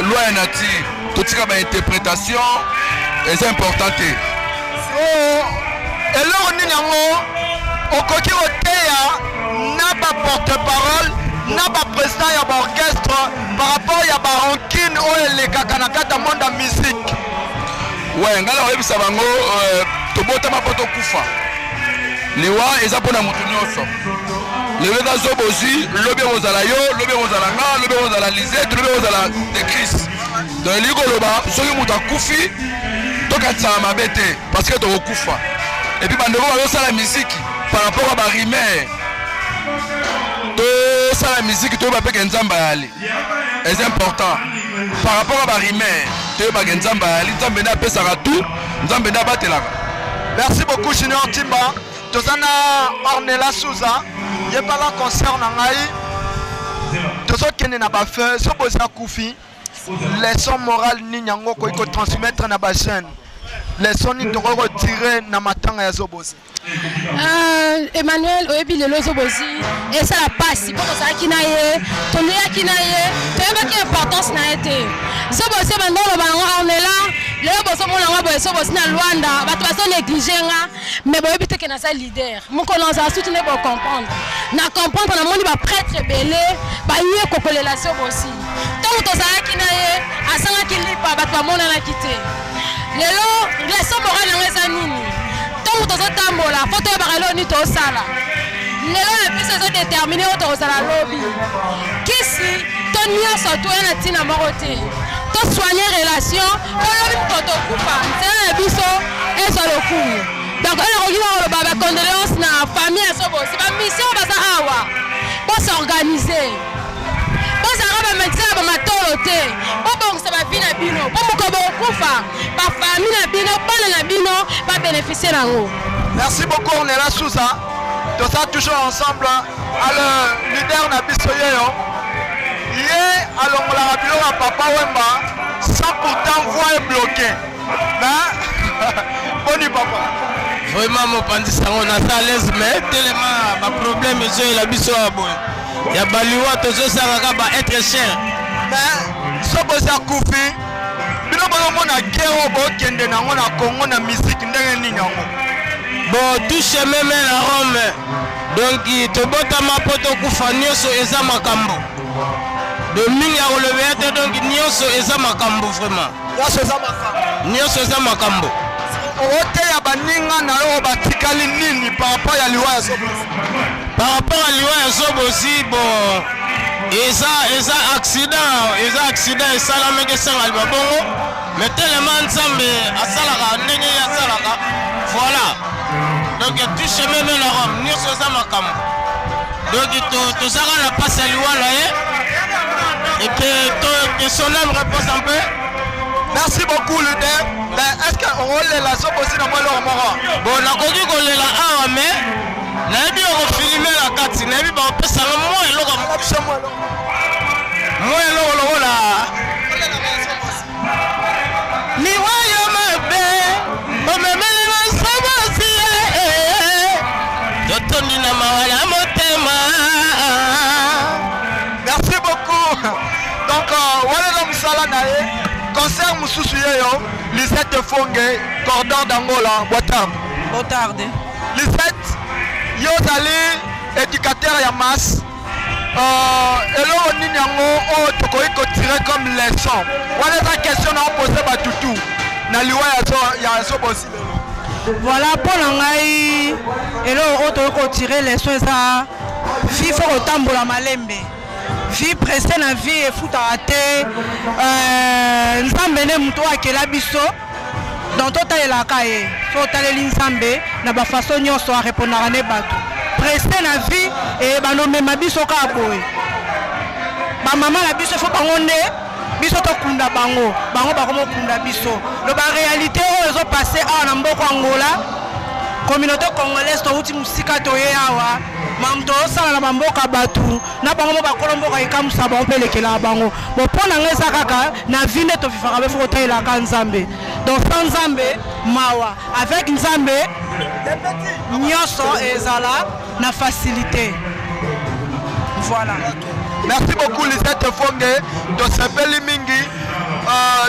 loi nati to tika ba interprétation est importante. Elonga ni nango okoki oteya na ba porte-parole na ba président ya ba orchestre par rapport ya ba rancune o le kaka na kata monde ya musique. Ouais, ngala oyebisa bango tobota mapoto kufa. Liwa eza pona mutu nyonso. Lewe za Sobozi, lobe ozala yo, lobe ozala nga, lobe ozala Lisette, lobe ozala de Christ. Donc liko loba soki mutu akufi tokatisa mabete parce que tokufa. Et puis bandeko bazosala musique par rapport à ba rimer. To sala musique to ba peke nzamba yali. C'est important. Par rapport à ba rimer, to ba nzamba yali, nzambe na pesa tout, nzambe na batelaka. Merci beaucoup Junior Timba. Tozana Ornella Souza. Je parle en concert en Ngai. Tozo kene na ba fe, Sobozi akufi. Leçon morale ni nyango ko iko transmettre na ba chaîne. Leçon ni to retirer na matanga ya Sobozi. Emmanuel oyebi lelo Sobozi et ça la passe pour ça qui naie to le qui naie to yeba ki importance na été Sobozi bandolo bango on est là le boso mona ngabo Sobozi na Luanda bato baso négliger nga mais boyebi te ke na sa leader mon connaissance a soutenu pour comprendre na comprendre na moni ba prêtre belé ba yé kokolela Sobozi tant to ça qui naie asanga ki lipa bato ba mona na kité lelo leçon morale na ngeza nini tozotambola faut to bakalo ni to sala lelo na biso zo déterminer to sala lobby kisi to nyonso to na tina moko te to soigner relation ko lobi to kufa c'est na biso et so le coup donc on regarde le baba condoléances na famille à Sobozi ba mission ba sa awa pour s'organiser pour ça ba médecin ba matolo te pour bon ça va vina bino pour mo ko kufa ba famille na bino pas na bino pas bénéficier nango. Merci beaucoup Ornella Souza. Tout ça toujours ensemble à le leader na biso yeyo. Yé alongola rabilo à Papa Wemba sans pourtant voix est bloquée. Mais boni papa. Vraiment mon pandi sango na sa l'aise mais tellement ba problème je la biso aboy. Ya baliwa tozo sanga ba être cher. Mais Sobozi akufi. Bino ba mona guerre bo kende na ngona Congo na musique ndenge nini yango. Bon, tout chemin mène à Rome. Donc, il te bota ma poto kufa nyonso eza makambo. De mingi a relevé donc nyonso eza makambo vraiment. Nyonso eza makambo. nyonso eza makambo oteya baninga na yo batikali nini par rapport ya liwa ya Zobozi? Par rapport à liwa ya Zobozi, bon eza accident esalamaki esanga liba bongo mais tellement nzambe asalaka ndenge asalaka voilà donc tout chemin mène à Rome nyonso eza makambo donc tozaka na pasi ya liwa na ye et que son âme repose un peu. Merci beaucoup leader. Mais est-ce qu'on va la Zobozi dans le mort? Bon, on a connu qu'on est là, mais on a vu qu'on filmait la carte, on a vu qu'on peut savoir moi et l'autre. Moi et l'autre là. Ni voyons ma belle, on me met les Zobozi. D'autres n'y n'a pas la motema. Merci beaucoup. Donc, voilà l'homme salanae. Concert Moussousou Yeyo, Lisette Fonge, Cordon d'Angola, Botarde. Lisette, Yozali, éducateur à masse. Et là, on a tiré comme leçon. Voilà la question qu'on pose à Toutou. Voilà, pour l'angaï, et là, on a tiré leçon ça. Vivre au tambour à Malembe. Vie pressée na vie et fout à rater. Nzambe ne muto akela biso. Dans tota la kaye. So taleli nzambe na ba façon nyonso a répondre à ne bato. Pressée na vie et ba no mema biso ka boy. Ba mama la biso faut bango ne biso to kunda bango. Bango ba komo kunda biso. Le ba réalité o ezo passer a na mboko Angola. Communauté congolaise to uti musika to ye awa. Mamto sala na bamboka batu na bango ba kolomboka ikamusa ba opelekela bango bo pona ngeza kaka na vine to vivaka be fota ila ka Nzambe donc sans Nzambe mawa avec Nzambe nyoso ezala na facilité. Voilà. Merci beaucoup Lisette Fonge de Sepeli Mingi.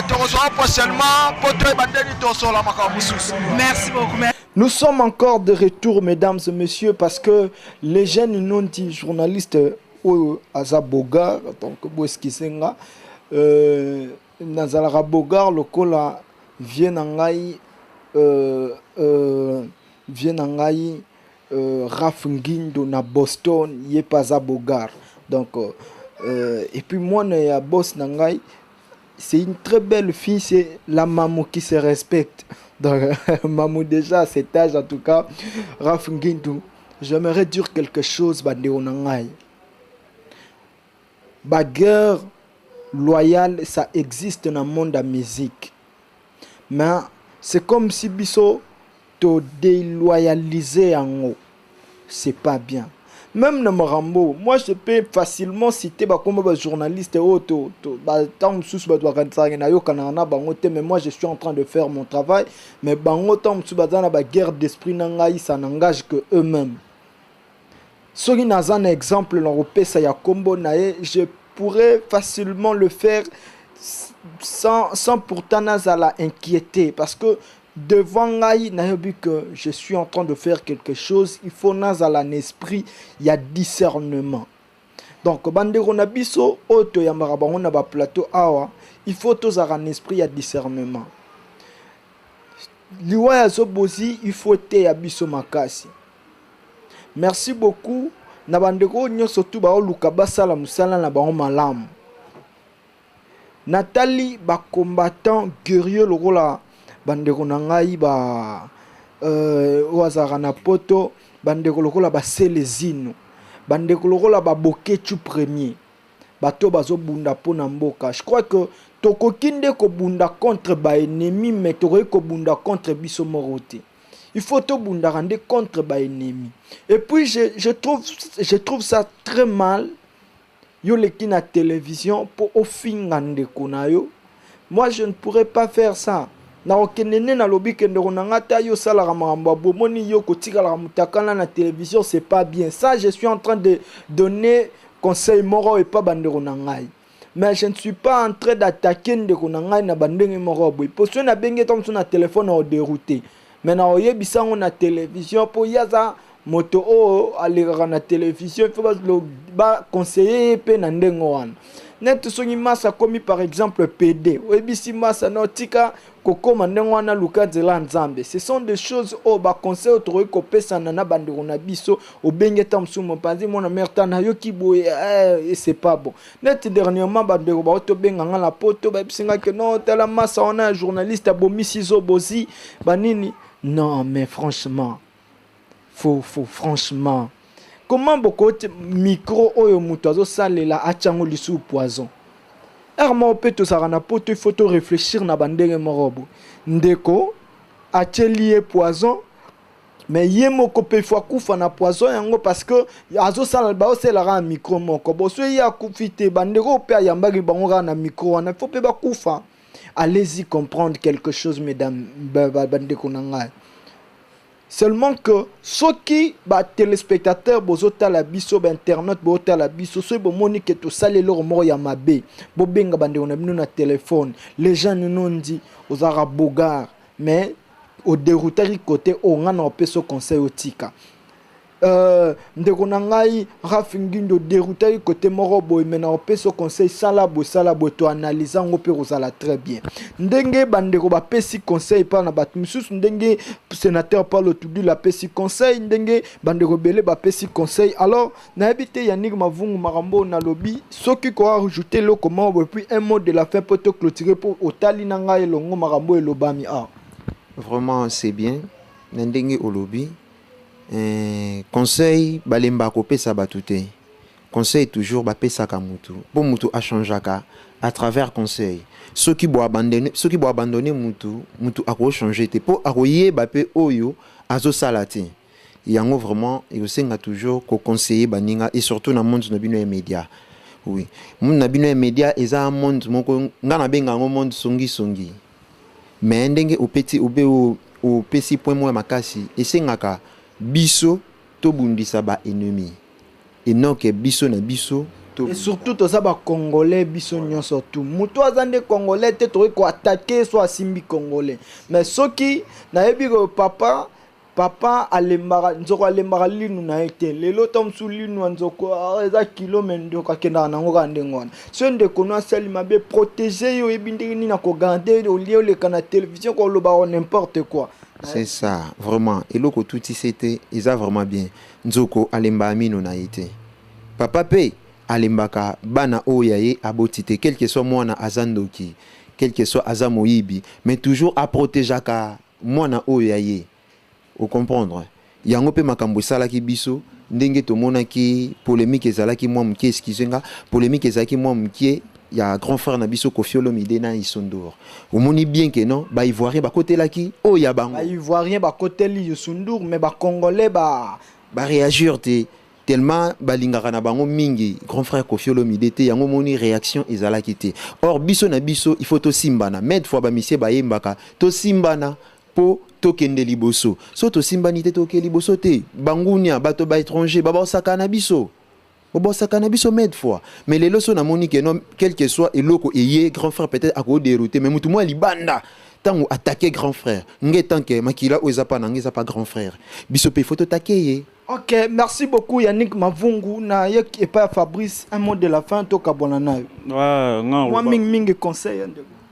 Tu reçois prochainement pour te bandeni to sola makamusus. Merci beaucoup. Nous sommes encore de retour, mesdames et messieurs, parce que les jeunes non dit journalistes Aza Bogar, donc Boeskisenga, Nazalara Bogar, le cola vient Rafungindo na Boston, Yepaza Bogar. Donc, et puis moi, à Boss Nangai, c'est une très belle fille, c'est la maman qui se respecte. Donc, Mamou déjà à cet âge, en tout cas, Rafungindu, j'aimerais dire quelque chose, Bandéonangaï. Bagarre loyale, ça existe dans le monde de la musique. Mais c'est comme si Bisso te déloyalisé en haut. C'est pas bien. Même dans Marambo, moi je peux facilement citer comme journaliste mais moi je suis en train de faire mon travail. Mais la guerre d'esprit, ça n'engage que eux-mêmes. Si on a un exemple, je pourrais facilement le faire sans pourtant inquiéter. Parce que devant Ngaï, que je suis en train de faire quelque chose, il faut un esprit, il y a discernement. Donc, bandero na biso, auto ya marabango na ba plateau awa, il faut un esprit, il y a discernement. Liwa ya Zobozi, il faut te ya biso makasi. Merci beaucoup. Na bandeko nyonso tu ba luka basala musala na ba malamu. Nathalie ba combattant guerrier le rôle bandeko nangai ba wazara na poto bandeko lokola ba selezino bandeko lokola ba boketu premier bato bazo bunda pona mboka. Je crois que tokokinde ko bunda contre ba ennemi mais tokoi ko bunda contre biso morote. Il faut to bunda rendre contre ba ennemi. Et puis je trouve ça très mal yo leki na télévision pour ofinga ndeko na yo. Moi je ne pourrais pas faire ça. Na okenene na lobi kendeko na ngata yo sala ramamba bomoni yo kotika la mutakana na télévision, c'est pas bien. Ça je suis en train de donner conseil moro et pas bandeko na ngai. Mais je ne suis pas en train d'attaquer ndeko na ngai na bandenge moro boy. Poso na benge tom na téléphone au dérouté. Mais na oyebisa on na télévision pour yaza moto o alira na télévision il faut ba conseiller pe na ndengo wana. net songi masa komi par exemple PD oyebisi masa na tika kokoma ndenge wana luka nzela nzambe. Ce sont des choses au ba conseil autour kopesana na bandeko na biso obenge ta msumo panzi mona merta na yo kiboye et c'est pas bon. Net dernièrement bandeko ba to benga ngala poto ba bisinga que non tala masa on a un journaliste abomisi Zobozi banini. Non mais franchement franchement comment beaucoup micro oyo muto azo salela achango lisu poison. Arma peut to sarana poto il faut to réfléchir na bandenge morobo. Ndeko atelier poison mais yemo ko pe fois kufa na poison yango parce que azo sala ba osela micro moko boso ya kufite bandeko pe ayambaki bango na micro na faut pe ba kufa. Allez-y comprendre quelque chose mesdames bandeko nanga. Seulement que ceux qui ba téléspectateurs bozota la biso ba internet bozota la biso ceux bo moni que to sale leur mort ya mabe bo benga bande on a bino na téléphone les gens nous ont dit aux arabes bogar mais au déroutari côté on a un peu ce conseil otika ndeko nangai rafingindo déroutari côté morobo mais na pe ce conseil sala bo to analyser ngo pe rozala très bien ndenge bandeko ba pesi conseil pa na batu misusu ndenge sénateur Paulo Tudi la pesi conseil ndenge bandeko belé ba pesi conseil alors na habité Yannick Mavungu marambo na lobby soki ko rajouter le comment puis un mot de la fin pour te clôturer pour otali nanga elongo marambo elobami vraiment c'est bien ndenge au lobby. Conseil balemba ko pesa batute conseil toujours ba pesa ka mutu bon mutu a changeaka à travers conseil ceux qui bo abandonner mutu a ko changer te po a ko yeba pe oyo azo salati yango vraiment il senga toujours ko conseiller baninga et surtout na monde na bino e média oui monde na bino e média eza monde moko ngana benga ngo monde songi mais ndenge au petit au pesi point moi makasi et sengaka biso to bundisa ba ennemi et non que biso na biso et surtout to ça ba congolais biso nyonso tout muto azande congolais te to ko attaquer soit simbi congolais mais soki na yebi ko papa alembara nzoko alembara linu na ete lelo tamsu linu nzoko eza kilomendo ka kenda na ngo kande ngona so ndeko no asali mabe protéger yo ebindiki ni na ko garder au lieu le kana télévision ko lo ba n'importe quoi. C'est ça, vraiment. Et l'autre tout c'était, ils a vraiment bien. Nzoko alemba amino na été. Papa pe alembaka bana oyaye abotite, quel que soit moi na azandoki, quel que soit azamoyibi, mais toujours à protéger ka moi na oyaye. Au comprendre. Yango pe makambo salaki biso, ndenge to monaki polémique ezalaki moi mki excusenga, polémique ezalaki moi mki il y a grand frère Nabiso Koffi Olomide na Isondour. Vous moni bien que non, ba ivoirien ba côté laki, oh ya bango. Ba ivoirien ba côté li Isondour mais ba congolais ba réagir tellement ba lingaka na bango mingi, grand frère Koffi Olomide te yango moni réaction ezalaki te. Or biso na biso, il faut to simbana, med fois ba misie ba yembaka, to simbana po tokende liboso. So to simbani te toke liboso te, bangunia bato ba étranger ba osaka na biso. Bon ça cannabis au med fois mais les leçons na monique non quel que soit et loko et grand frère peut-être à cause dérouter mais mutu moi libanda tant attaquer grand frère nge tant que makila ozapa na ngeza pas grand frère biso pe photo taquer. OK, merci beaucoup Yannick Mavungu na yek et pas Fabrice un mot de la fin to kabonana. Ouais, non. Moi ming conseil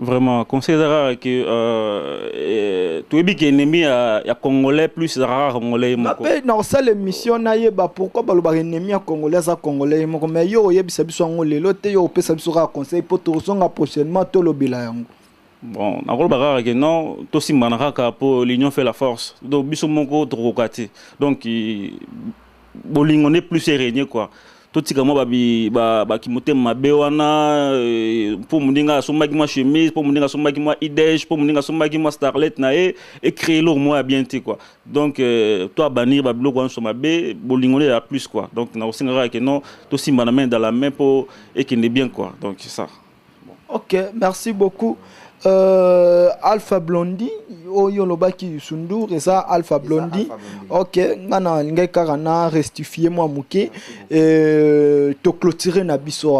vraiment conseil rare que tu es bien ennemi ya congolais plus rare congolais moko na ça l'émission na yeba pourquoi ba lo ennemi ya congolais za congolais moko mais yo yebisa biso ngo lelo te yo pesa biso ka conseil pour to songa prochainement to lobila yango bon na ko ba rare que non to simana ka pour l'union fait la force donc biso moko trokati donc bolingo ne plus régner quoi tout tika moi ba kimote mabe wana pour mundinga somaki moi chemise pour mundinga somaki moi idej pour mundinga somaki moi starlet na et créer leur moi bien quoi donc toi bannir ba bloko wana somabe bolingone la plus quoi donc na osinga que non to simba na main dans la main pour et qui est bien quoi donc c'est ça bon. OK, merci beaucoup. Alpha Blondie oyo lobaki Sundur et ça Alpha Blondie. OK, ngana ngai karana rectifier moi muke to clôturer na biso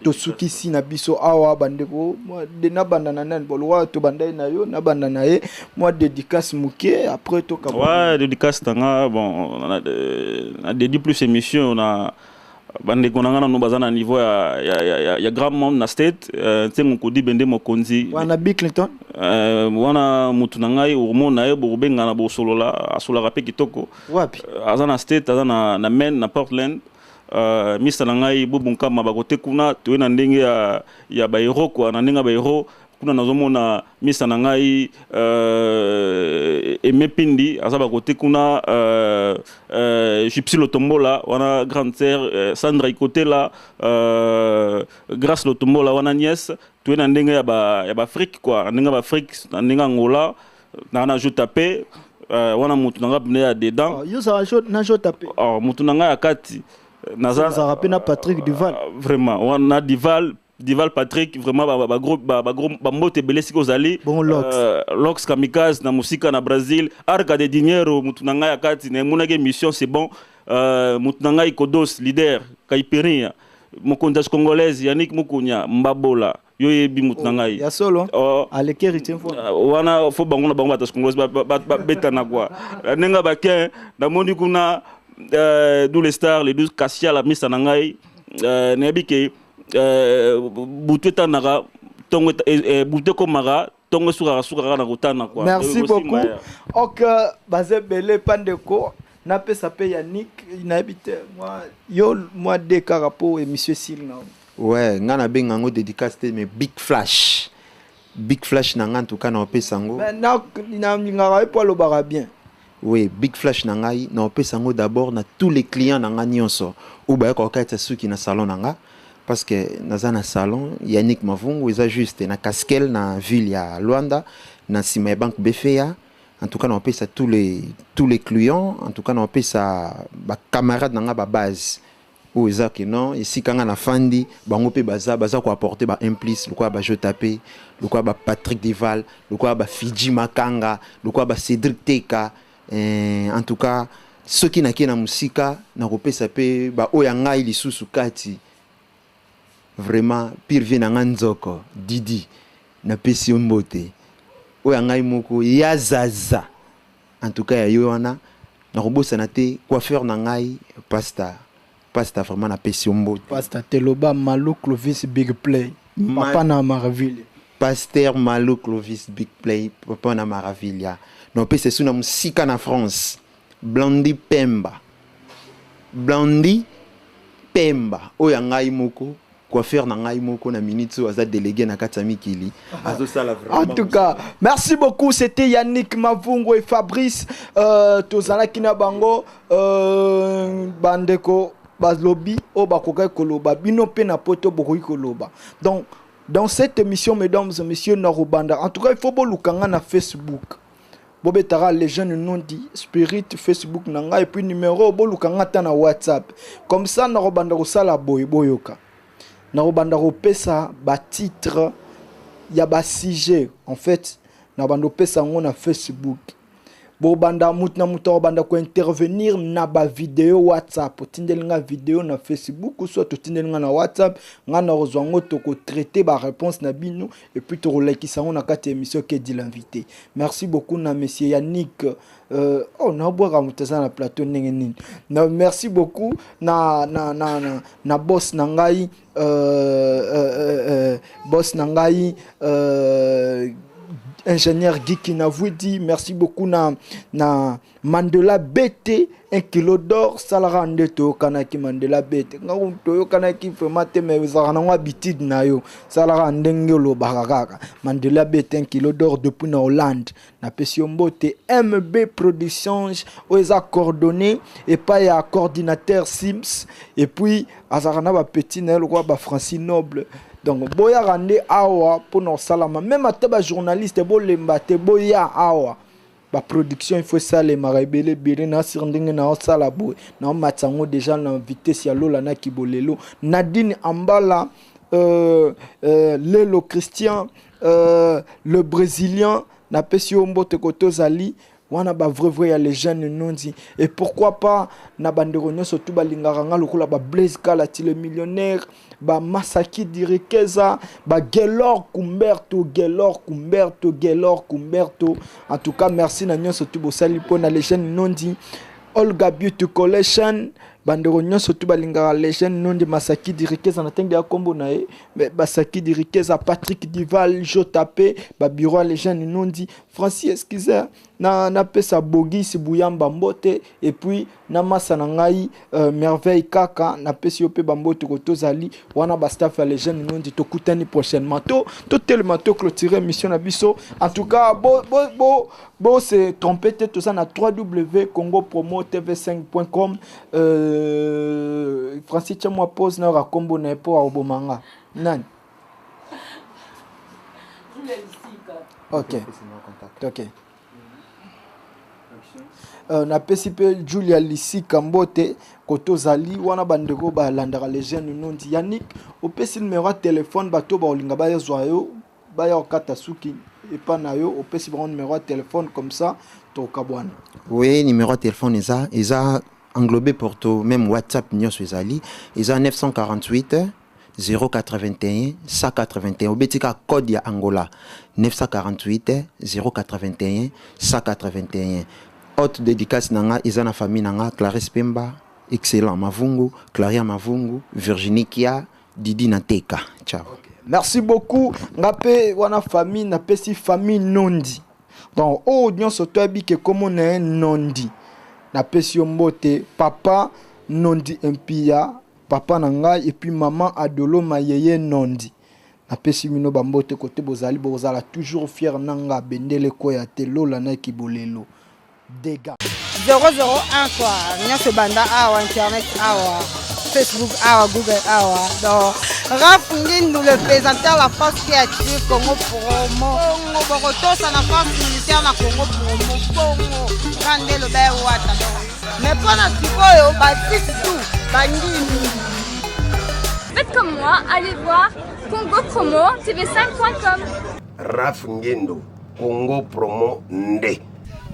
to sukisi na biso awa bandeko moi de na bandana nan bolwa to bandai na yo na bandana e moi dédicace muke après to ouais dédicace tanga bon on a dédié plus émission on a bande konanga na no bazana niveau ya grand monde na state ntengo kodi bende mokonzi wana Bill Clinton wana mutu na ngai hormone na bo benga na bo solola asola pe kitoko wapi azana state azana na Maine na Portland misa na ngai bobunka mabakote kuna toena ndenge ya ba hero kwa na ndenge ba hero kuna nazomona misa na ngai emepindi azaba kote kuna Gypsy Lotombola wana grande sœur Sandra Ikotela Grace Lotombola wana nièce tuena ndenge ya ba Afrique quoi ndenge ba Afrique ndenge Angola na jota pe wana mutu nanga bne ya dedans yo ça na jota pe mutu nanga ya kati naza ça rappelle na Patrick Duval vraiment wana Dival Patrick vraiment ba gros mbote belesi ko zali bon Lox Kamikaze na musika na Brazil Arca de Dinheiro mutu nanga ya kati na muna mission c'est bon mutu nanga Ikodos leader Kaiperia mokondas congolaise Yannick Mukunya Mbabola yo yebi mutu nanga ya solo alekeri tempo wana fo bango na bango batas congolaise ba betana quoi nenga ba ke na moni kuna d'où les stars les 12 Kassia la misa nanga nebi ke Bouteta Nara, Bouteko Mara, Tongo Soukara na Rotana quoi. Merci beaucoup. Ok, Bazé Belé Pandeko, Napé Sapé Yannick, il habite moi des carapo et monsieur Silna. Ouais, ngana bengango dédicace mais Big Flash. Big Flash nanga en tout cas na opé sango. Maintenant, il n'a ngara pas le barabien. Oui, Big Flash nangai na opé sango d'abord na tous les clients nanga nyonso. Ou ba ko kaita suki na salon nanga. Parce que dans un salon, Yannick Mavungu est juste na Casquel, na ville à Luanda, na Sima Bank Befea. En tout cas, on appelle ça tous les clients. En tout cas, on appelle ça camarades dans la base. Ou ils que non. Ici, quand on a Fandi, on peut baza quoi apporter un plus, le quoi je tapé, le quoi Patrick Dival, le quoi Fiji Makanga, le quoi Cédric Teka. En tout cas, ceux qui n'ont pas de musique, on appelle ça oyanga ili susu kati. Vraiment pire vient na nzoko Didi na pesi mbote oya ngai moko ya zaza en tout cas ya yo wana na robosa na te coiffeur na ngai pasta vraiment na pesi mbote pasta Teloba Malou Clovis Big Play papa na Maraville Pasteur Malou Clovis Big Play papa na Maraville no pesi suna musika na France Blondie Pemba oya ngai moko coiffeur nangai moko na minute aza délégué na Katami Kili azo sala vraiment. En tout cas, merci beaucoup, c'était Yannick Mavungu et Fabrice tozala kina bango bandeko bazlobi o bakoka koloba bino pe na poto bokoki koloba. Donc dans cette émission mesdames et messieurs Narobanda, en tout cas il faut bolukanga na Facebook. Bobetara les jeunes non dit Spirit Facebook nanga et puis numéro bolukanga ta na WhatsApp. Comme ça Narobanda ko sala boyoka. Narobanda pesa ba titre ya ba sujet en fait narobanda pesa ngo na Facebook bobanda mutna mutobanda ko intervenir na ba vidéo WhatsApp tindelinga vidéo na Facebook ou soit tindelinga na WhatsApp ngana rozwa ngo to ko traiter ba réponse na bino et puis to like sango na kati émission que dit l'invité. Merci beaucoup na monsieur Yannick na boira mutazana na plateau nini na merci beaucoup na boss nangai boss nangai ingénieur Guy qui n'a vu dit merci beaucoup na Mandela BT 1 kilo d'or salara ndeto kanaki Mandela BT ngau to kanaki vraiment te me uzarana ngwa bitid na yo salara ndengelo bakaka Mandela BT 1 kilo d'or depuis na Hollande na Mbote MB Productions oza coordonné et pas ya coordinateur Sims et puis azarana ba petit na lo ba Francine Noble. Donc boya rande awa pour nos salama même à taba journaliste bo lembate boya awa ba production il faut ça les marabele bele na sirndinga na sala bo na matsango déjà na vitesse ya lola na kibolelo Nadine Ambala Lelo Christian le brésilien na pesio mbote kotozali wana ba vrai ya les jeunes non dit et pourquoi pas na bandero nyoso tu balingara lokola ba Blaise Kalati le millionnaire ba Masaki Direkeza ba Gelor Kumberto en tout cas merci na nyoso tu bosali pona les jeunes non dit Olga Beauty Collection bandeko nyonso tu balingaka legende nondi Masaki Dirikeza na tenge ya kombo na ye Basaki Dirikeza Patrick Dival Jotape ba bureau legende nondi Francis Esquizer na pesa Bogis Buyamba Mbote et puis na masa na ngai Merveille Kaka na pesi yo pe bambote ko tozali wana ba staff ya legende nondi tokutani prochainement to tellement to clôturer mission na biso en tout cas bo se tromper tout ça na www.congopromotv5.com Francis Chamwa pose na rakombo na po obomanga nani OK na pesi pe Julia Lisika Mbote koto zali wana bandeko ba landaka legende nondi Yannick opesi numéro de téléphone bato ba olinga ba yezwa yo ba ya okata suki epa na yo opesi ba numéro de téléphone comme ça to kabwana. Oui, numéro de téléphone isa englobé pour tout même WhatsApp nyos ezali isa 948 081 181 obetika code ya Angola 948 081 181. Haute dédicace nanga izana famille nanga Clarisse Pemba excellent Mavungu Claria Mavungu Virginie Kia Didi Nateka ciao. Merci beaucoup ngape wana famille na pesi famille nondi donc audience tobi ke comme na nondi na pesi mbote papa nondi impia papa nanga et puis maman Adolo Mayeye nondi na pesi mino bambote côté bozali bozala toujours fier nanga bendele ko ya telo la na kibolelo dégâts 001 quoi nyase banda awa internet awa Facebook awa Google awa donc Raph Ngindu le présentateur la force créative Congo Promo Congo ça la force militaire na Congo Promo Congo Rande le bel wata mais pour la sikoyo baptiste tout bangini. Faites comme moi, allez voir Congo Promo tv5.com. Raph Ngindu Congo Promo Nde.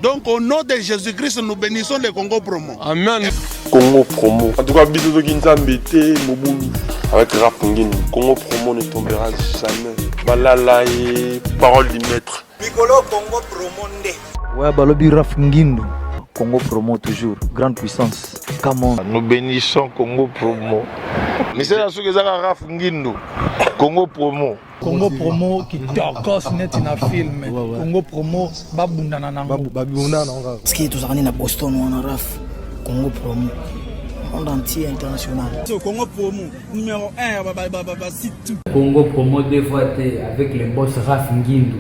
Donc au nom de Jésus-Christ, nous bénissons le Congo Promo. Amen. Congo Promo. En tout cas, bisous de Kinzambete, Mobulu. Avec Raph Ngindu. Congo Promo ne tombera jamais. Balala et parole du maître. Piccolo Congo Promo Nde. Ouais, balobi Raph Ngindu. Congo Promo toujours. Grande puissance. Come on. Nous bénissons Congo Promo. Mais c'est là ce que ça Raph Ngindu. Congo Promo. Congo Promo qui tokos net na film. Congo Promo babundana nango. Babundana nango. Parce que tous na Boston on a Raph. Congo Promo. Monde entier international. Congo Promo numéro 1 site. Congo Promo deux fois avec le boss Raph Ngindu.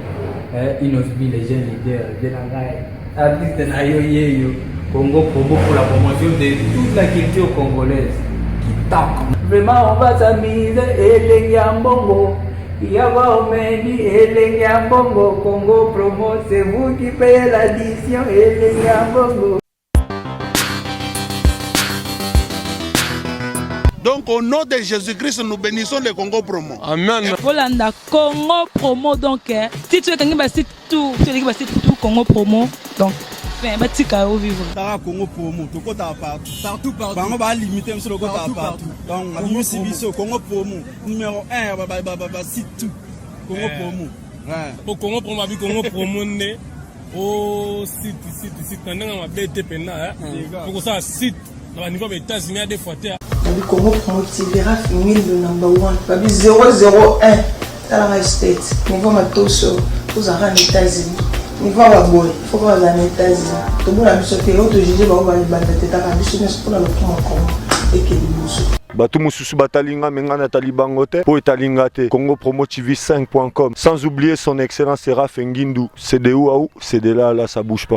Il aussi les jeunes leaders de la gaille. Artiste na yo Congo Promo pour la promotion de toute la culture congolaise qui toque. Vraiment on va s'amuser et les mbongo. Yawa Omeni Elengi Mbongo Congo Promo, c'est vous qui payez l'addition Elengi Mbongo. Donc au nom de Jésus-Christ, nous bénissons le Congo Promo. Amen. Volanda Congo Promo donc si tu es quelqu'un qui site tout, tu es quelqu'un qui site tout Congo Promo donc batika au vivre. Tara Congo Promo, to kota partout. Bango ba limiter monsieur le kota partout. Donc on a biso Congo Promo numéro 1 site tout Congo Promo. Ouais. Pour Congo Promo abi Congo Promo né au site ndanga ma BTP na pour ça site dans niveau des États-Unis des fois terre. Le Congo Promo TV Raph Ngindu number 1 babi 001 Talanga State niveau matoso aux États-Unis. Il faut avoir boy, il faut avoir les États-Unis. Tout le monde a mis ce pays, autre juge va avoir les bandes de tête à business pour le prendre et que les bouches. Batu mususu batalinga mengana talibango te po etalinga te Congo Promo TV5.com sans oublier son excellence Raph Ngindu c'est de où à où c'est de là ça bouge pas.